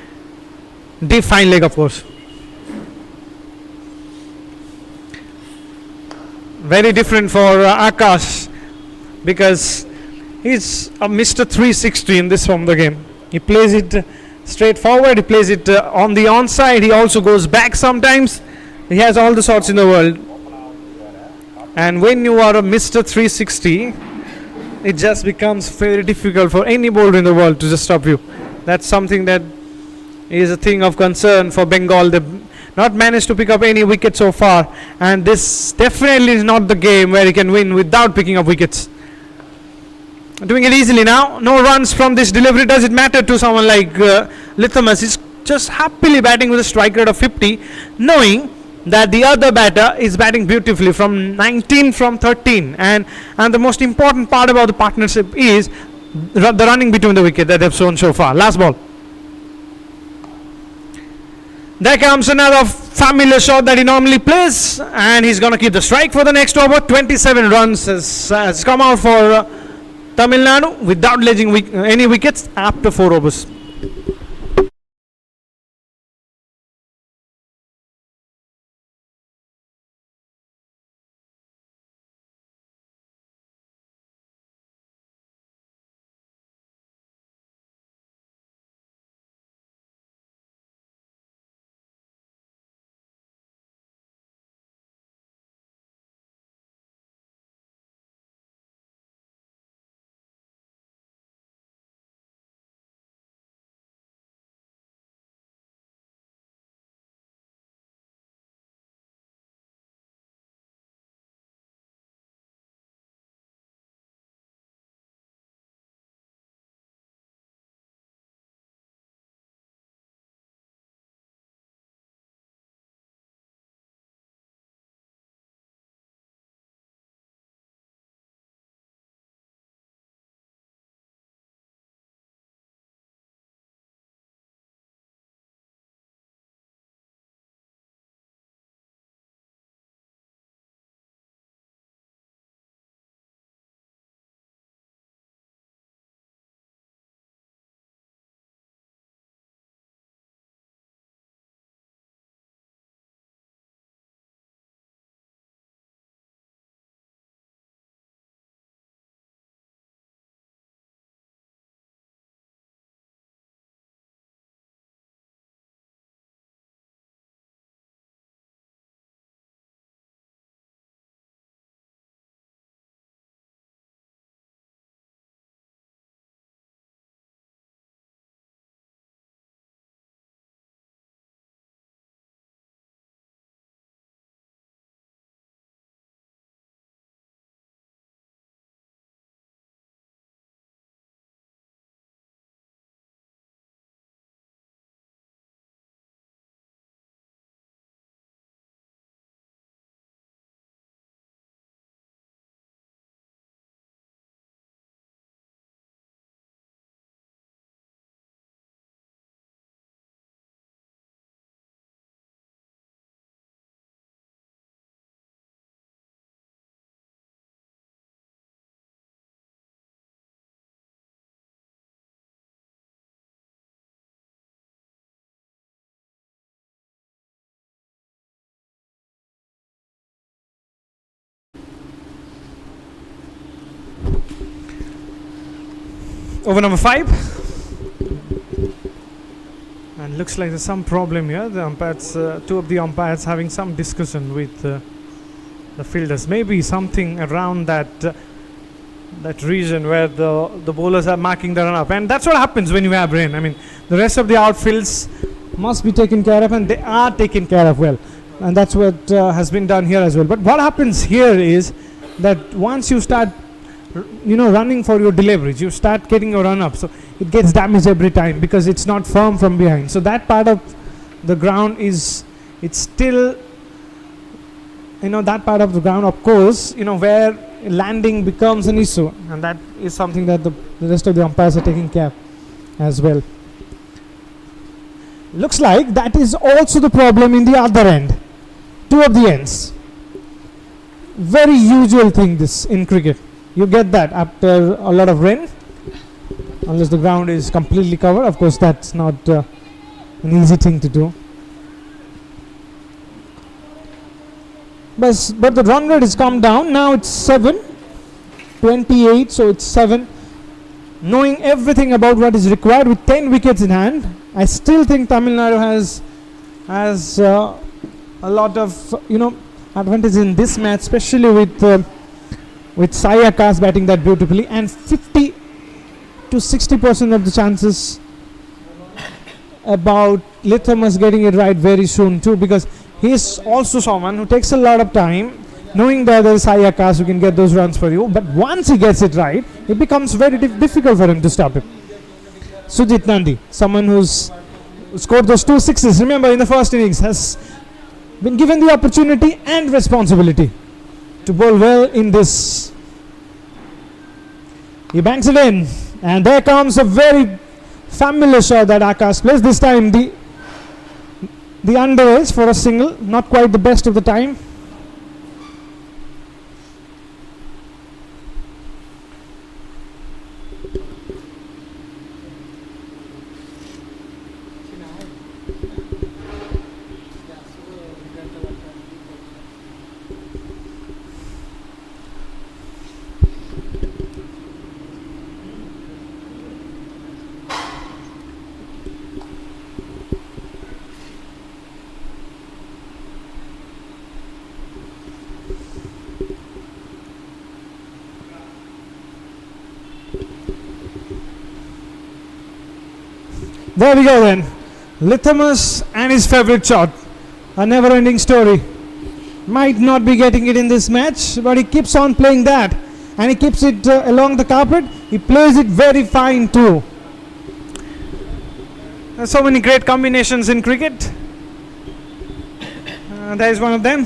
deep fine leg, of course. Very different for Akash, because he's a Mr. 360 in this form of the game. He plays it straight forward, he plays it on the onside, he also goes back sometimes. He has all the shots in the world. And when you are a Mr. 360, it just becomes very difficult for any bowler in the world to just stop you. That's something that is a thing of concern for Bengal. They've not managed to pick up any wickets so far, and this definitely is not the game where he can win without picking up wickets. Doing it easily now. No runs from this delivery. Does it matter to someone like Lithamus? He's just happily batting with a strike rate of 50, knowing that the other batter is batting beautifully from 19 from 13. And the most important part about the partnership is the running between the wicket that they've shown so far. Last ball. There comes another familiar shot that he normally plays, and he's going to keep the strike for the next over. 27 runs has come out for Tamil Nadu without ledging any wickets after 4 overs. over number 5. And looks like there's some problem here. The umpires, two of the umpires having some discussion with the fielders. Maybe something around that region where the bowlers are marking the run up. And that's what happens when you have rain. I mean, the rest of the outfields must be taken care of, and they are taken care of well. And that's what has been done here as well. But what happens here is that once you start running for your deliveries, you start getting your run up, so it gets damaged every time because it's not firm from behind. So that part of the ground it's still that part of the ground, of course, where landing becomes an issue, and that is something that the rest of the umpires are taking care as well. Looks like that is also the problem in the other end, two of the ends. Very usual thing this in cricket. You get that after a lot of rain, unless the ground is completely covered. Of course, that's not an easy thing to do. But the run rate has come down. Now it's 7-28, so it's 7. Knowing everything about what is required with 10 wickets in hand, I still think Tamil Nadu has a lot of advantage in this match, especially with Sai Akash batting that beautifully, and 50 to 60% of the chances about Lithamus getting it right very soon too, because he is also someone who takes a lot of time, knowing that there is Sai Akash who can get those runs for you, but once he gets it right, it becomes very difficult for him to stop it. Sujit Nandi, someone who's scored those 2 sixes, remember, in the first innings, has been given the opportunity and responsibility to bowl well in this. He banks it in, and there comes a very familiar shot that Akash plays. This time the under edge for a single, not quite the best of the time. There we go then. Lithamus and his favourite shot. A never-ending story. Might not be getting it in this match, but he keeps on playing that. And he keeps it along the carpet. He plays it very fine too. There's so many great combinations in cricket. There is one of them.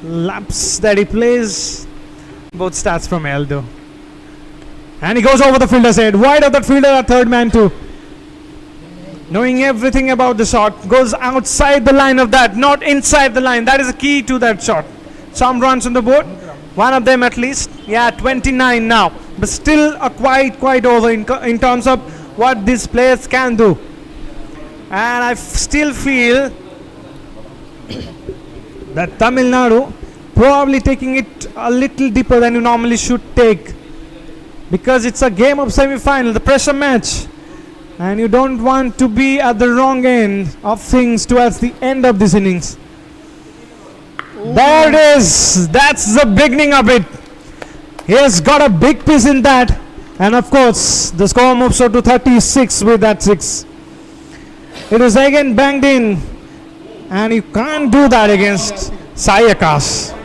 Laps that he plays. Both starts from Eldo. And he goes over the fielder's head. Wide of that fielder, a third man too. Knowing everything about the shot. Goes outside the line of that, not inside the line. That is the key to that shot. Some runs on the board. One of them at least. Yeah, 29 now. But still a quite over in terms of what these players can do. And I still feel that Tamil Nadu probably taking it a little deeper than you normally should take. Because it's a game of semi-final, the pressure match, and you don't want to be at the wrong end of things towards the end of this innings. Ooh. There it is. That's the beginning of it. He has got a big piece in that, and of course the score moves up to 36 with that 6. It is again banged in, and you can't do that against Sai Akash.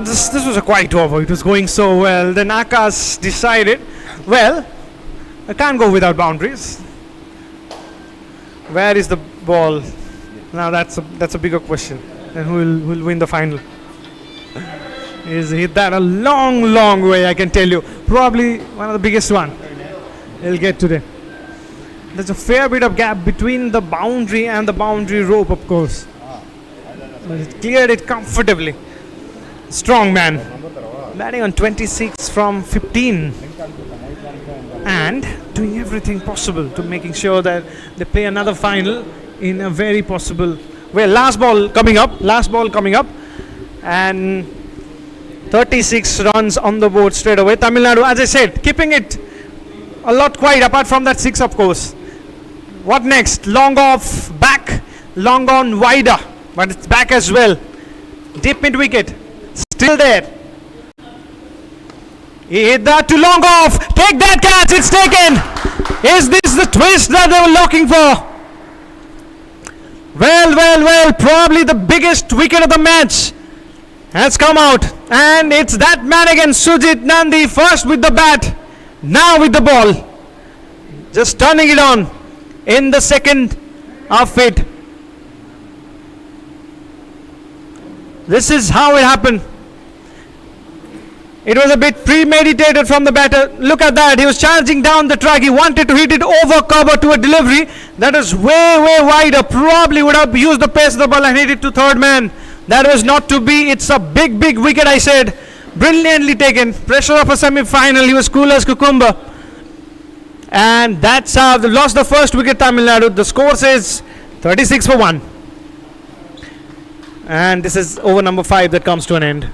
This was a quiet over. It was going so well. Then Akash decided, well, I can't go without boundaries. Where is the ball? Now that's a bigger question. And who will win the final? He's hit that a long way, I can tell you. Probably one of the biggest one he'll get today. There's a fair bit of gap between the boundary and the boundary rope, of course. But it cleared it comfortably. Strong man. Batting on 26 from 15. And doing everything possible to making sure that they play another final in a very possible way. Last ball coming up, and 36 runs on the board straight away. Tamil Nadu, as I said, keeping it a lot quiet apart from that 6, of course. What next? Long off, back, long on, wider, but it's back as well. Deep mid wicket, still there. He hit that to long off. Take that catch, it's taken. Is this the twist that they were looking for? Well, probably the biggest wicket of the match has come out. And it's that man again, Sujit Nandi, first with the bat, now with the ball. Just turning it on in the second of it. This is how it happened. It was a bit premeditated from the batter. Look at that. He was charging down the track. He wanted to hit it over cover to a delivery that was way wider. Probably would have used the pace of the ball and hit it to third man. That was not to be. It's a big wicket, I said. Brilliantly taken. Pressure of a semi-final. He was cool as cucumber. And that's how they lost the first wicket, Tamil Nadu. The score says 36 for 1. And this is over number 5 that comes to an end.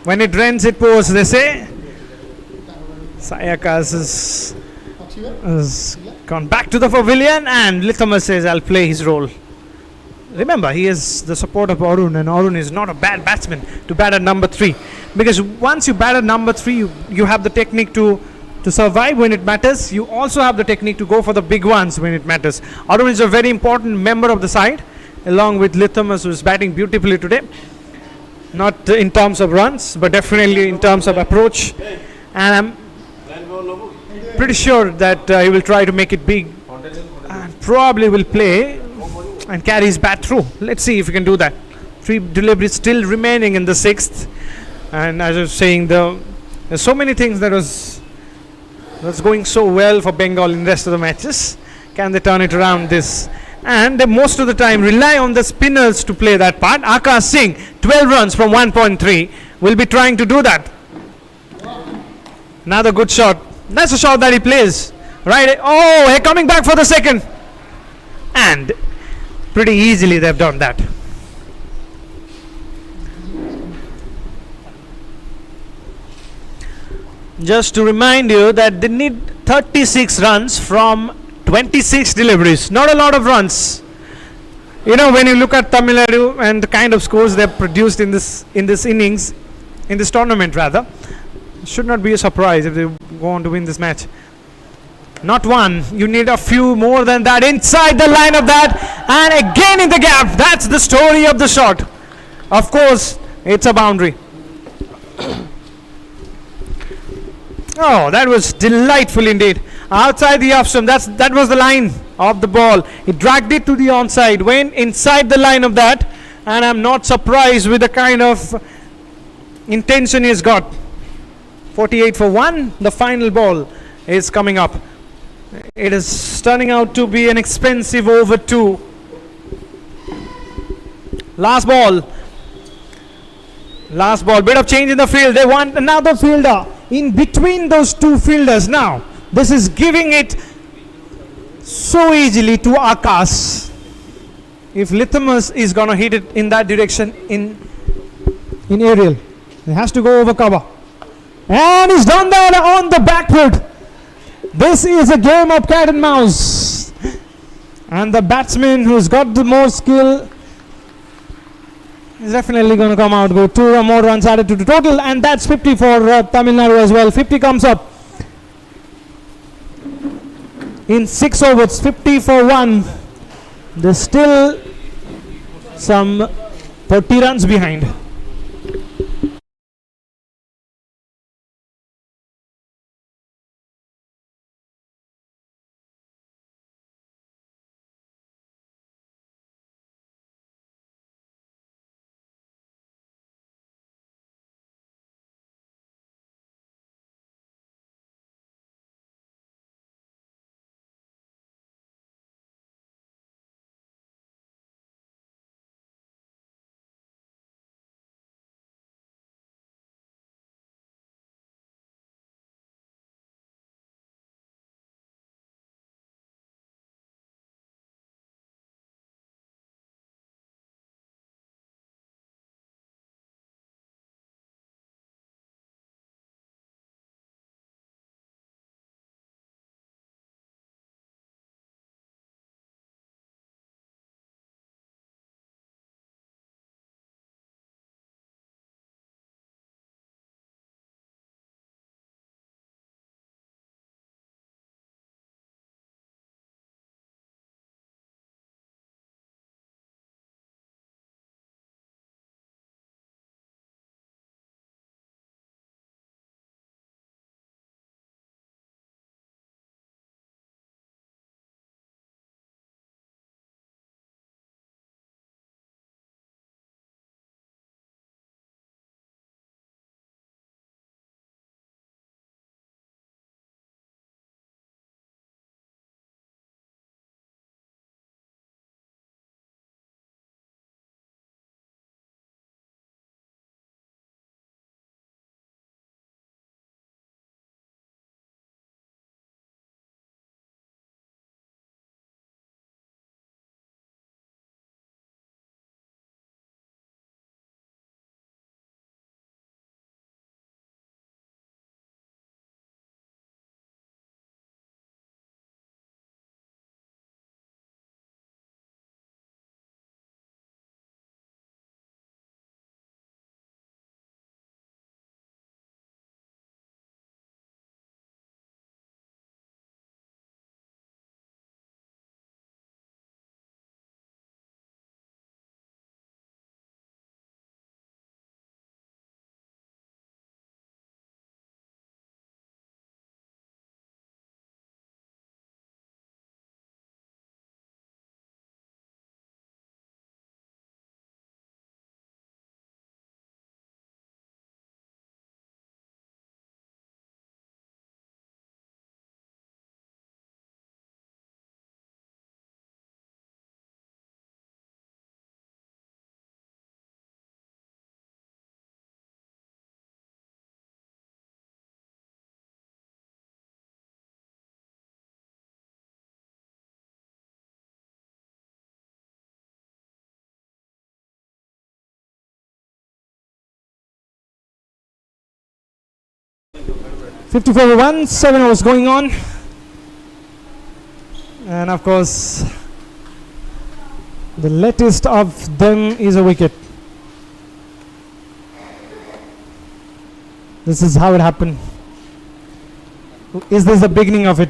When it rains, it pours, they say. Sayakas has gone back to the pavilion, and Lithamas says, I'll play his role. Remember, he is the support of Arun, and Arun is not a bad batsman to bat at number 3. Because once you bat at number 3, you have the technique to survive when it matters. You also have the technique to go for the big ones when it matters. Arun is a very important member of the side, along with Lithamas, who is batting beautifully today. Not in terms of runs, but definitely in terms of approach. And I'm pretty sure that he will try to make it big and probably will play and carry his bat through. Let's see if he can do that. 3 deliveries still remaining in the 6th. And as I was saying, there's so many things that's going so well for Bengal in the rest of the matches. Can they turn it around this? And they most of the time rely on the spinners to play that part. Akash Singh, 12 runs from 1.3, will be trying to do that. Another good shot. That's a shot that he plays. Right? Oh, coming back for the second. And pretty easily they've done that. Just to remind you that they need 36 runs from 26 deliveries. Not a lot of runs. You know, when you look at Tamil Nadu and the kind of scores they've produced in this innings, in this tournament rather, should not be a surprise if they go on to win this match. Not one. You need a few more than that inside the line of that, and again in the gap. That's the story of the shot. Of course, it's a boundary. Oh, that was delightful indeed. Outside the off stump, that was the line of the ball. He dragged it to the onside, went inside the line of that, and I'm not surprised with the kind of intention he's got. 48 for 1, the final ball is coming up. It is turning out to be an expensive over 2. Last ball, bit of change in the field. They want another fielder in between those two fielders now. This is giving it so easily to Akash. If Lithamus is going to hit it in that direction in aerial, he has to go over cover. And he's done that on the back foot. This is a game of cat and mouse. And the batsman who's got the more skill is definitely going to come out, go 2 or more runs added to the total, and that's 50 for Tamil Nadu as well. 50 comes up in 6 overs, 50 for 1. There's still some 30 runs behind. 54 over 1, 7 overs going on. And of course, the latest of them is a wicket. This is how it happened. Is this the beginning of it?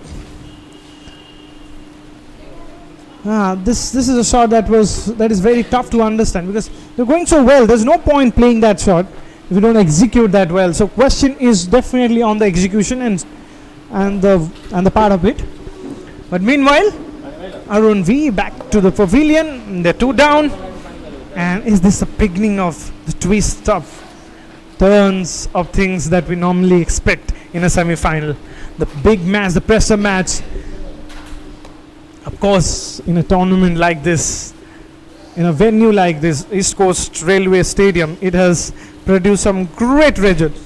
This is a shot that is very tough to understand, because they're going so well. There's no point playing that shot if you don't execute that well. So question is definitely on the execution and the part of it. But meanwhile, Arun V back to the pavilion. They're 2 down. And is this the beginning of the twist of turns of things that we normally expect in a semi-final? The big match, the pressure match. Of course, in a tournament like this, in a venue like this, East Coast Railway Stadium, it has produced some great results.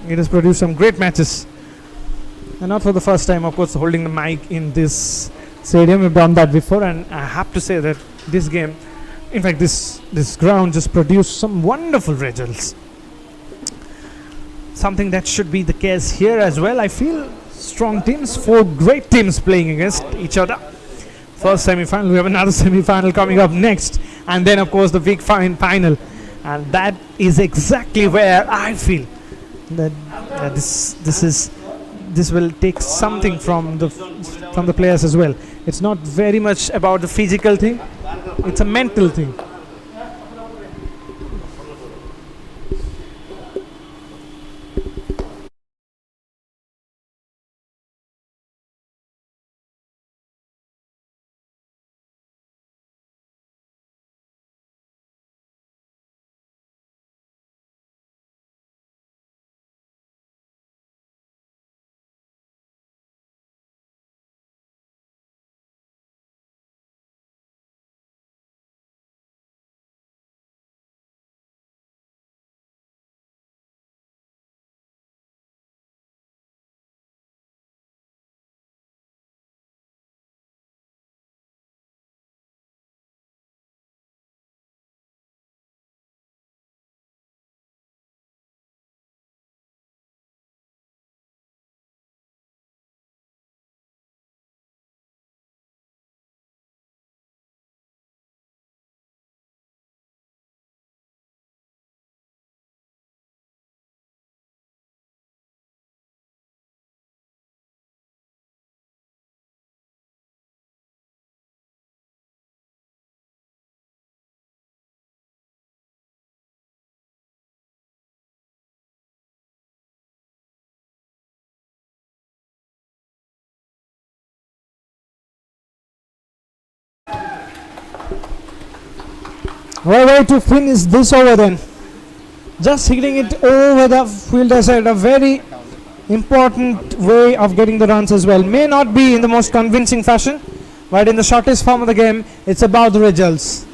It has produced some great matches. And not for the first time, of course, holding the mic in this stadium. We've done that before, and I have to say that this game, in fact, this ground just produced some wonderful results. Something that should be the case here as well. I feel strong teams, 4 great teams playing against each other. First semi-final, we have another semi-final coming up next, and then of course the big final, and that is exactly where I feel that this will take something from the players as well. It's not very much about the physical thing, it's a mental thing. What way to finish this over then? Just hitting it over the fielder side, a very important way of getting the runs as well. May not be in the most convincing fashion, but in the shortest form of the game, it's about the results.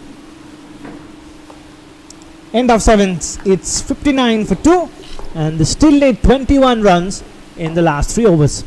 End of 7th, it's 59 for 2, and they still need 21 runs in the last 3 overs.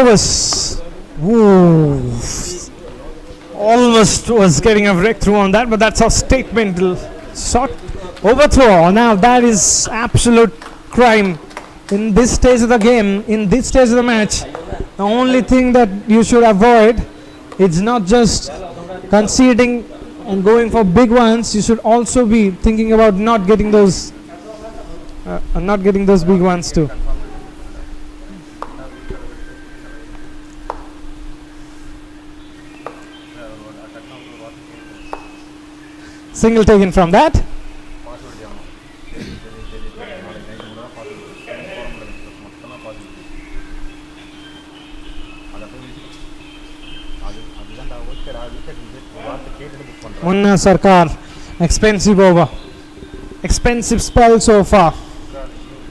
overs. Ooh. Almost was getting a breakthrough on that, but that's a statement shot. Overthrow. Now that is absolute crime in this stage of the game, in this stage of the match. The only thing that you should avoid is not just conceding and going for big ones. You should also be thinking about not getting those big ones too. Single taken from that. Munna Sarkar, expensive over, expensive spell so far.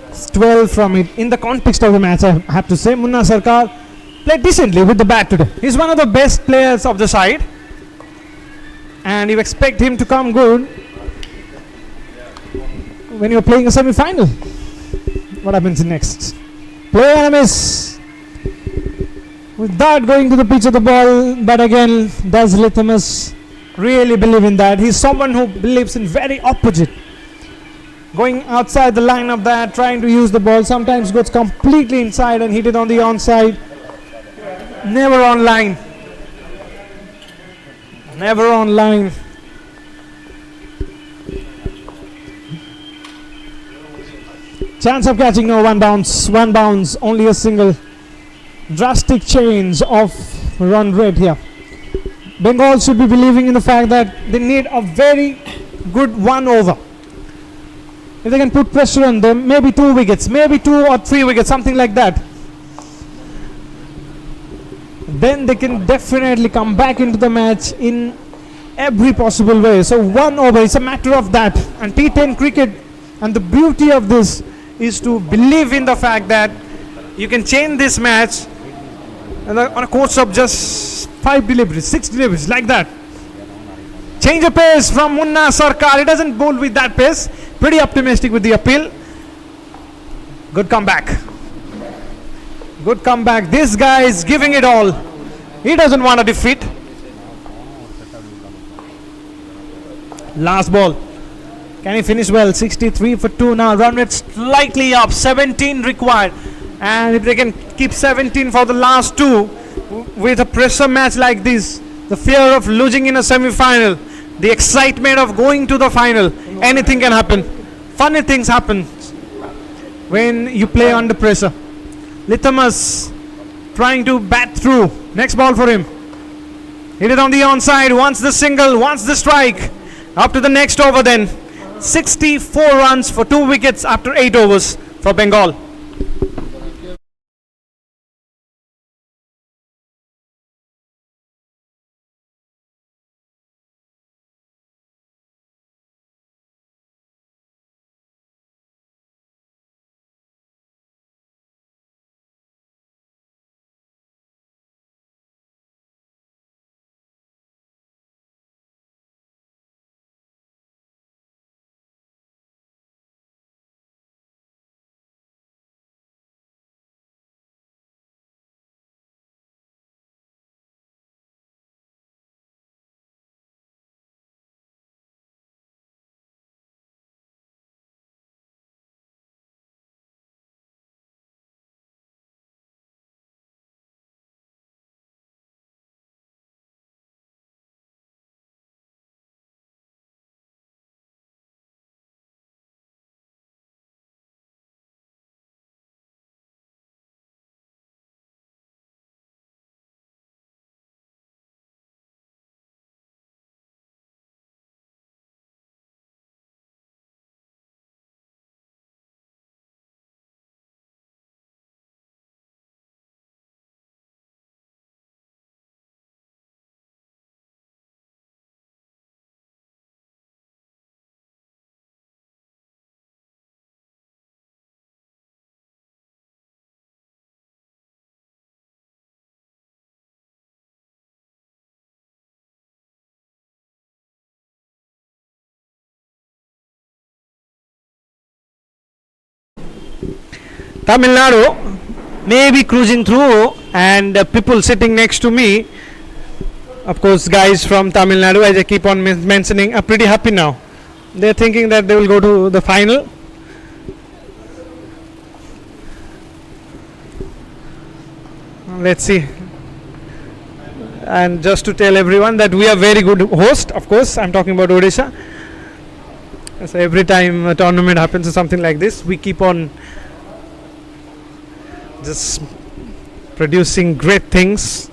It's 12 from it. In the context of the match, I have to say, Munna Sarkar played decently with the bat today. He's one of the best players of the side, and you expect him to come good when you're playing a semi-final. What happens next? Play and a miss. With that going to the pitch of the ball, but again, does Lithamus really believe in that? He's someone who believes in very opposite. Going outside the line of that, trying to use the ball, sometimes goes completely inside and hit it on the onside. Never on line. Never on line. Chance of catching, no, one bounce, only a single. Drastic change of run rate here. Bengal should be believing in the fact that they need a very good 1 over. If they can put pressure on them, maybe 2 wickets, maybe 2 or 3 wickets, something like that, then they can definitely come back into the match in every possible way. So 1 over, it's a matter of that. And T10 cricket, and the beauty of this is to believe in the fact that you can change this match on a course of just 5 deliveries, 6 deliveries, like that. Change of pace from Munna Sarkar. He doesn't bowl with that pace. Pretty optimistic with the appeal. Good comeback. Good comeback. This guy is giving it all. He doesn't want a defeat. Last ball. Can he finish well? 63 for 2 now. Run rate slightly up. 17 required. And if they can keep 17 for the last 2 with a pressure match like this, the fear of losing in a semi-final, the excitement of going to the final, anything can happen. Funny things happen when you play under pressure. Lithamus trying to bat through. Next ball for him. Hit it on the onside. Wants the single, wants the strike. Up to the next over then. 64 runs for 2 wickets after 8 overs for Bengal. Tamil Nadu may be cruising through and people sitting next to me, of course, guys from Tamil Nadu, as I keep on mentioning, are pretty happy now. They're thinking that they will go to the final. Let's see. And just to tell everyone that we are very good host, of course, I'm talking about Odisha. So every time a tournament happens or something like this, we keep on just producing great things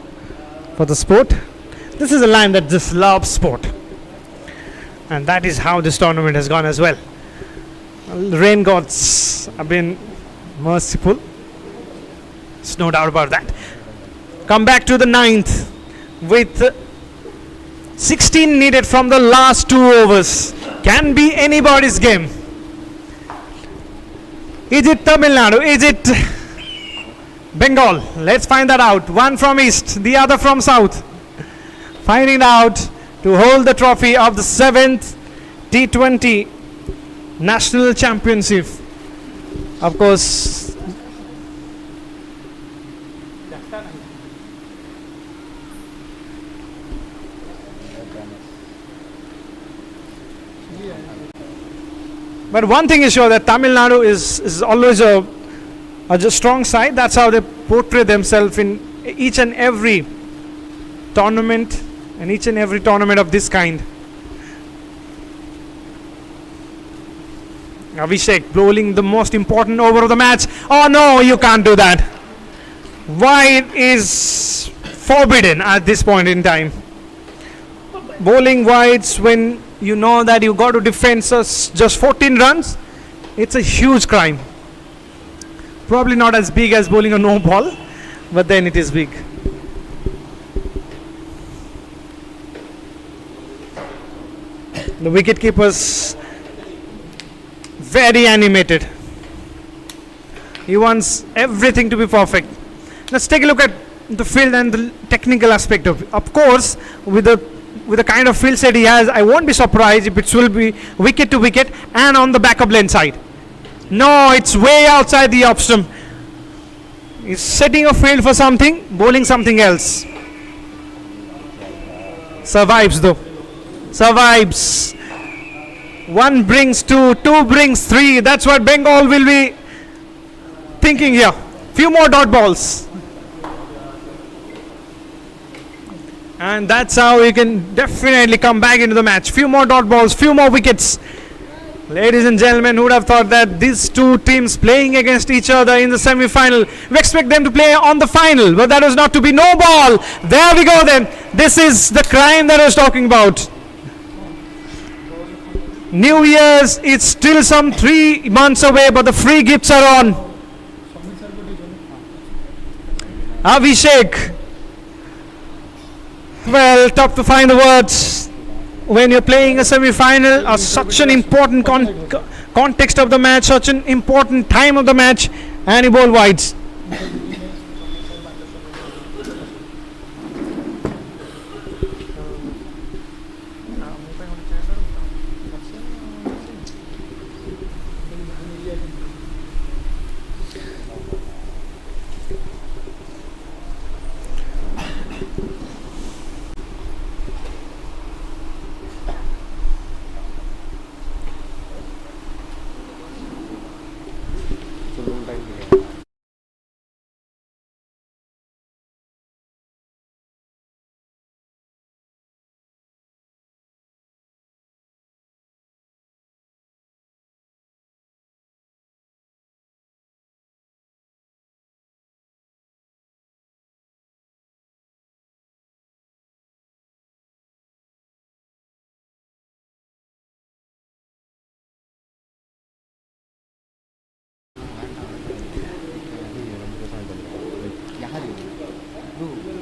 for the sport. This is a land that just loves sport, and that is how this tournament has gone as well. Rain gods have been merciful, there's no doubt about that. Come back to the ninth with 16 needed from the last 2 overs. Can be anybody's game. Is it Tamil Nadu? Is it Bengal? Let's find that out. One from east, the other from south. Finding out to hold the trophy of the 7th T20 National Championship. Of course, but one thing is sure, that Tamil Nadu is always a strong side. That's how they portray themselves in each and every tournament, and each and every tournament of this kind. Abhishek bowling the most important over of the match. Oh no, you can't do that. Wide is forbidden at this point in time. Bowling wides when you know that you got to defend just 14 runs, it's a huge crime. Probably not as big as bowling a no ball, but then it is big. The wicket keepers very animated. He wants everything to be perfect. Let's take a look at the field and the technical aspect of it. Of course, with the kind of field set he has, I won't be surprised if it will be wicket to wicket and on the backup lane side. No, it's way outside the off stump. He's setting a field for something, bowling something else. Survives though. Survives. 1 brings 2, 2 brings 3. That's what Bengal will be thinking here. Few more dot balls. And that's how you can definitely come back into the match. Few more dot balls, few more wickets. Ladies and gentlemen, who would have thought that these two teams playing against each other in the semi-final, we expect them to play on the final, but that was not to be. No ball. There we go then. This is the crime that I was talking about. New Year's, it's still some 3 months away, but the free gifts are on. Abhishek. Well, tough to find the words when you're playing a semi-final, such an important context of the match, such an important time of the match, and he bowled wides.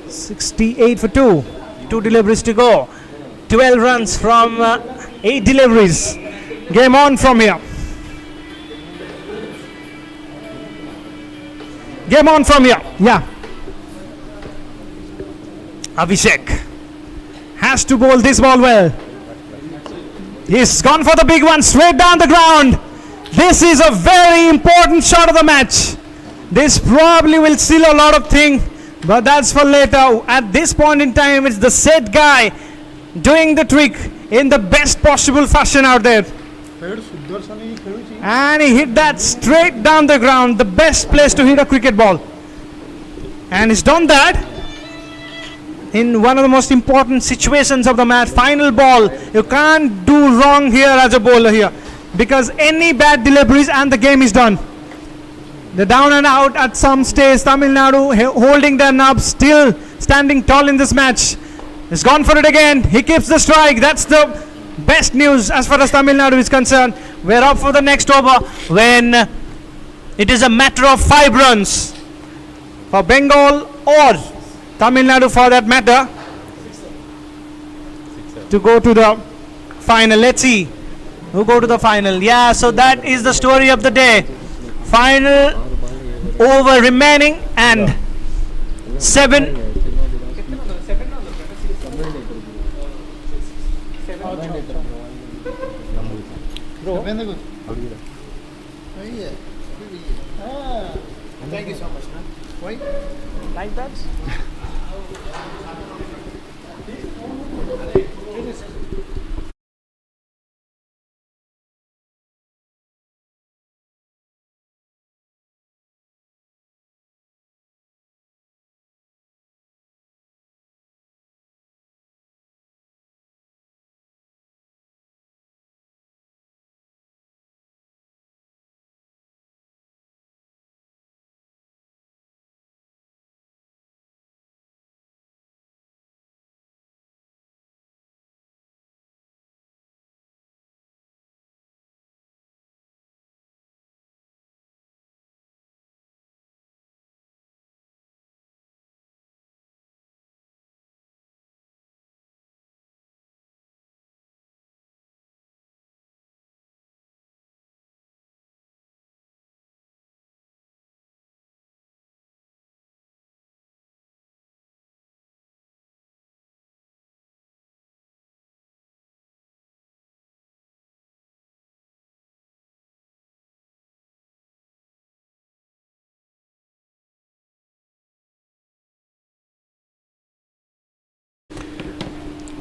.68 for 2. 2 deliveries to go. 12 runs from 8 deliveries. Game on from here. Game on from here. Yeah. Abhishek has to bowl this ball well. He's gone for the big one, straight down the ground. This is a very important shot of the match. This probably will seal a lot of things. But that's for later. At this point in time, it's the set guy doing the trick in the best possible fashion out there. And he hit that straight down the ground, the best place to hit a cricket ball. And he's done that in one of the most important situations of the match. Final ball. You can't do wrong here as a bowler here, because any bad deliveries and the game is done. They're down and out at some stage. Tamil Nadu holding their nub, still standing tall in this match. He's gone for it again. He keeps the strike. That's the best news as far as Tamil Nadu is concerned. We're up for the next over when it is a matter of 5 runs for Bengal or Tamil Nadu for that matter to go to the final. Let's see who go to the final. Yeah, so that is the story of the day. Final over remaining and 7. Thank you so much. Why? Like that?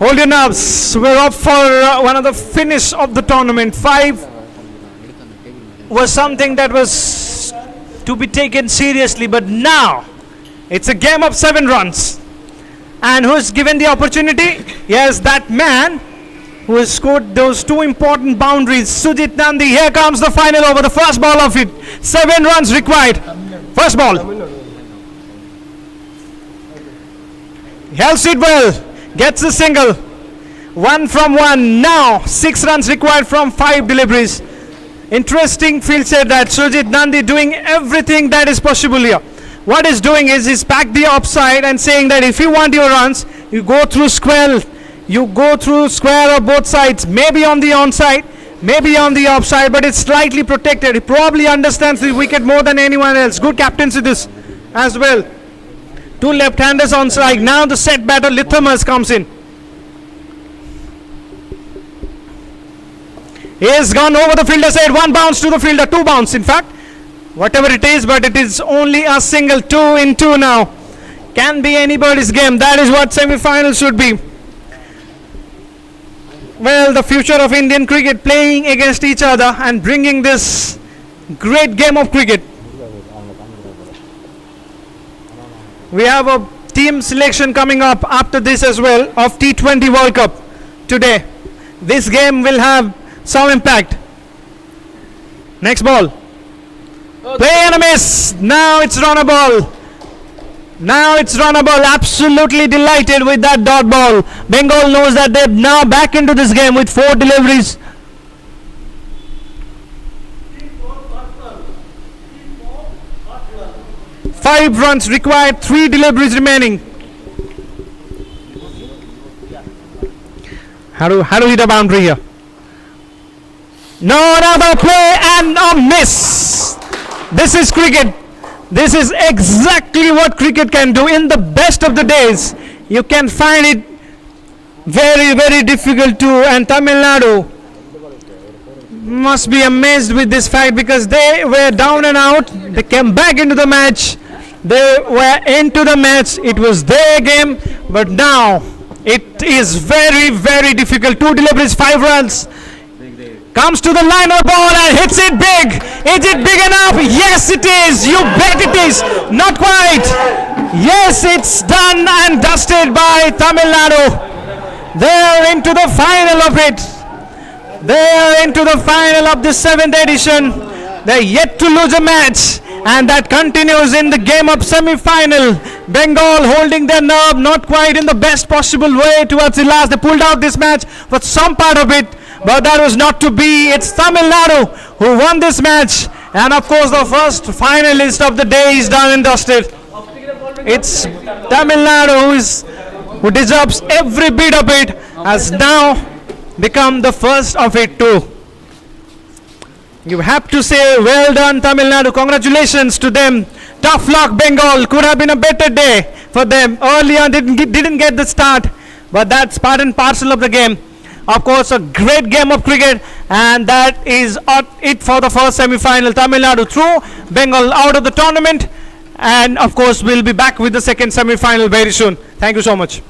Hold your nerves. We're up for one of the finish of the tournament. 5 was something that was to be taken seriously, but now it's a game of 7 runs. And who's given the opportunity? Yes, that man who has scored those 2 important boundaries, Sujit Nandi. Here comes the final over, the first ball of it. 7 runs required. First ball. Helps it well. Gets a single. 1 from 1. Now 6 runs required from 5 deliveries. Interesting field set that Sujit Nandi doing everything that is possible here. What he's doing is he's packed the offside and saying that if you want your runs, you go through square. You go through square of both sides. Maybe on the onside, maybe on the offside, but it's slightly protected. He probably understands the wicket more than anyone else. Good captaincy this as well. 2 left-handers on strike. Now the set batter Lithamas comes in. He has gone over the fielder side. 1 bounce to the fielder. 2 bounce in fact. Whatever it is, but it is only a single. 2 in 2 now. Can be anybody's game. That is what semi-final should be. Well, the future of Indian cricket, playing against each other and bringing this great game of cricket. We have a team selection coming up after this as well of T20 World Cup today. This game will have some impact. Next ball. Play and a miss. Now it's runnable. Now it's runnable. Absolutely delighted with that dot ball. Bengal knows that they're now back into this game with 4 deliveries. Five runs required, 3 deliveries remaining. How do hit a boundary here? No, another play and a miss. This is cricket. This is exactly what cricket can do. In the best of the days, you can find it very, very difficult to. And Tamil Nadu must be amazed with this fact, because they were down and out. They came back into the match They were into the match. It was their game, but now it is very, very difficult. 2 deliveries, 5 runs. Comes to the line of ball and hits it big. Is it big enough? Yes, it is. You bet it is. Not quite. Yes, it's done and dusted by Tamil Nadu. They're into the final of it. They're into the final of the 7th edition. They're yet to lose a match, and that continues in the game of semi-final. Bengal holding their nerve, not quite in the best possible way towards the last. They pulled out this match for some part of it, but that was not to be. It's Tamil Nadu who won this match, and of course the first finalist of the day is done and dusted. It's Tamil Nadu who deserves every bit of it, has now become the first of it too. You have to say, well done Tamil Nadu, congratulations to them. Tough luck Bengal, could have been a better day for them. Earlier didn't get the start, but that's part and parcel of the game. Of course, a great game of cricket, and that is it for the first semi-final. Tamil Nadu through, Bengal out of the tournament, and of course we'll be back with the second semi-final very soon. Thank you so much.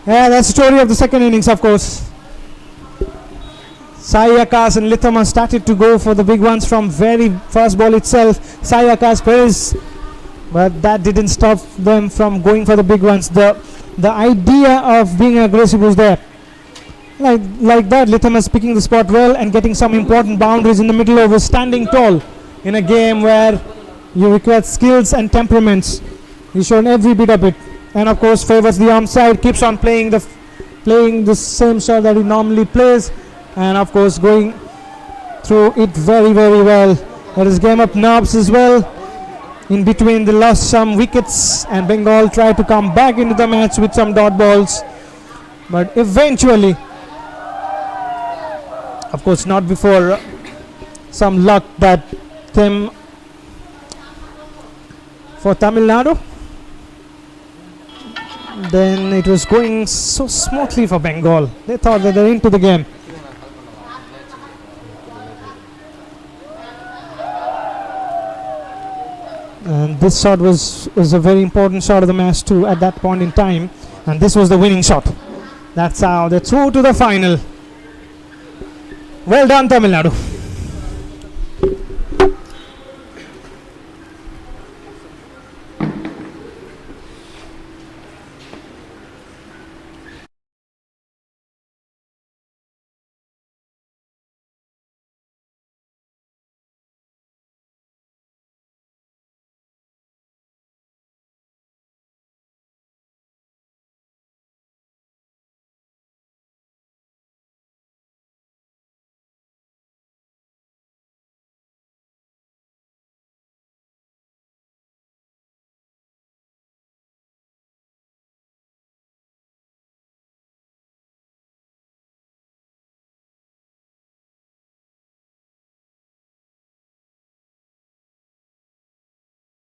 Yeah, that's the story of the second innings, of course. Sai Akash and Lithama started to go for the big ones from very first ball itself. Sai Akash plays, but that didn't stop them from going for the big ones. The idea of being aggressive was there. Like that, Lithama is picking the spot well and getting some important boundaries in the middle over, standing tall in a game where you require skills and temperaments. He's shown every bit of it, and of course favors the arm side, keeps on playing the same shot that he normally plays, and of course going through it very, very well. There is game up nerves as well. In between they lost some wickets and Bengal tried to come back into the match with some dot balls, but eventually, of course not before some luck that came for Tamil Nadu. Then it was going so smoothly for Bengal. They thought that they're into the game. And this shot was a very important shot of the match too at that point in time. And this was the winning shot. That's how they're through to the final. Well done, Tamil Nadu.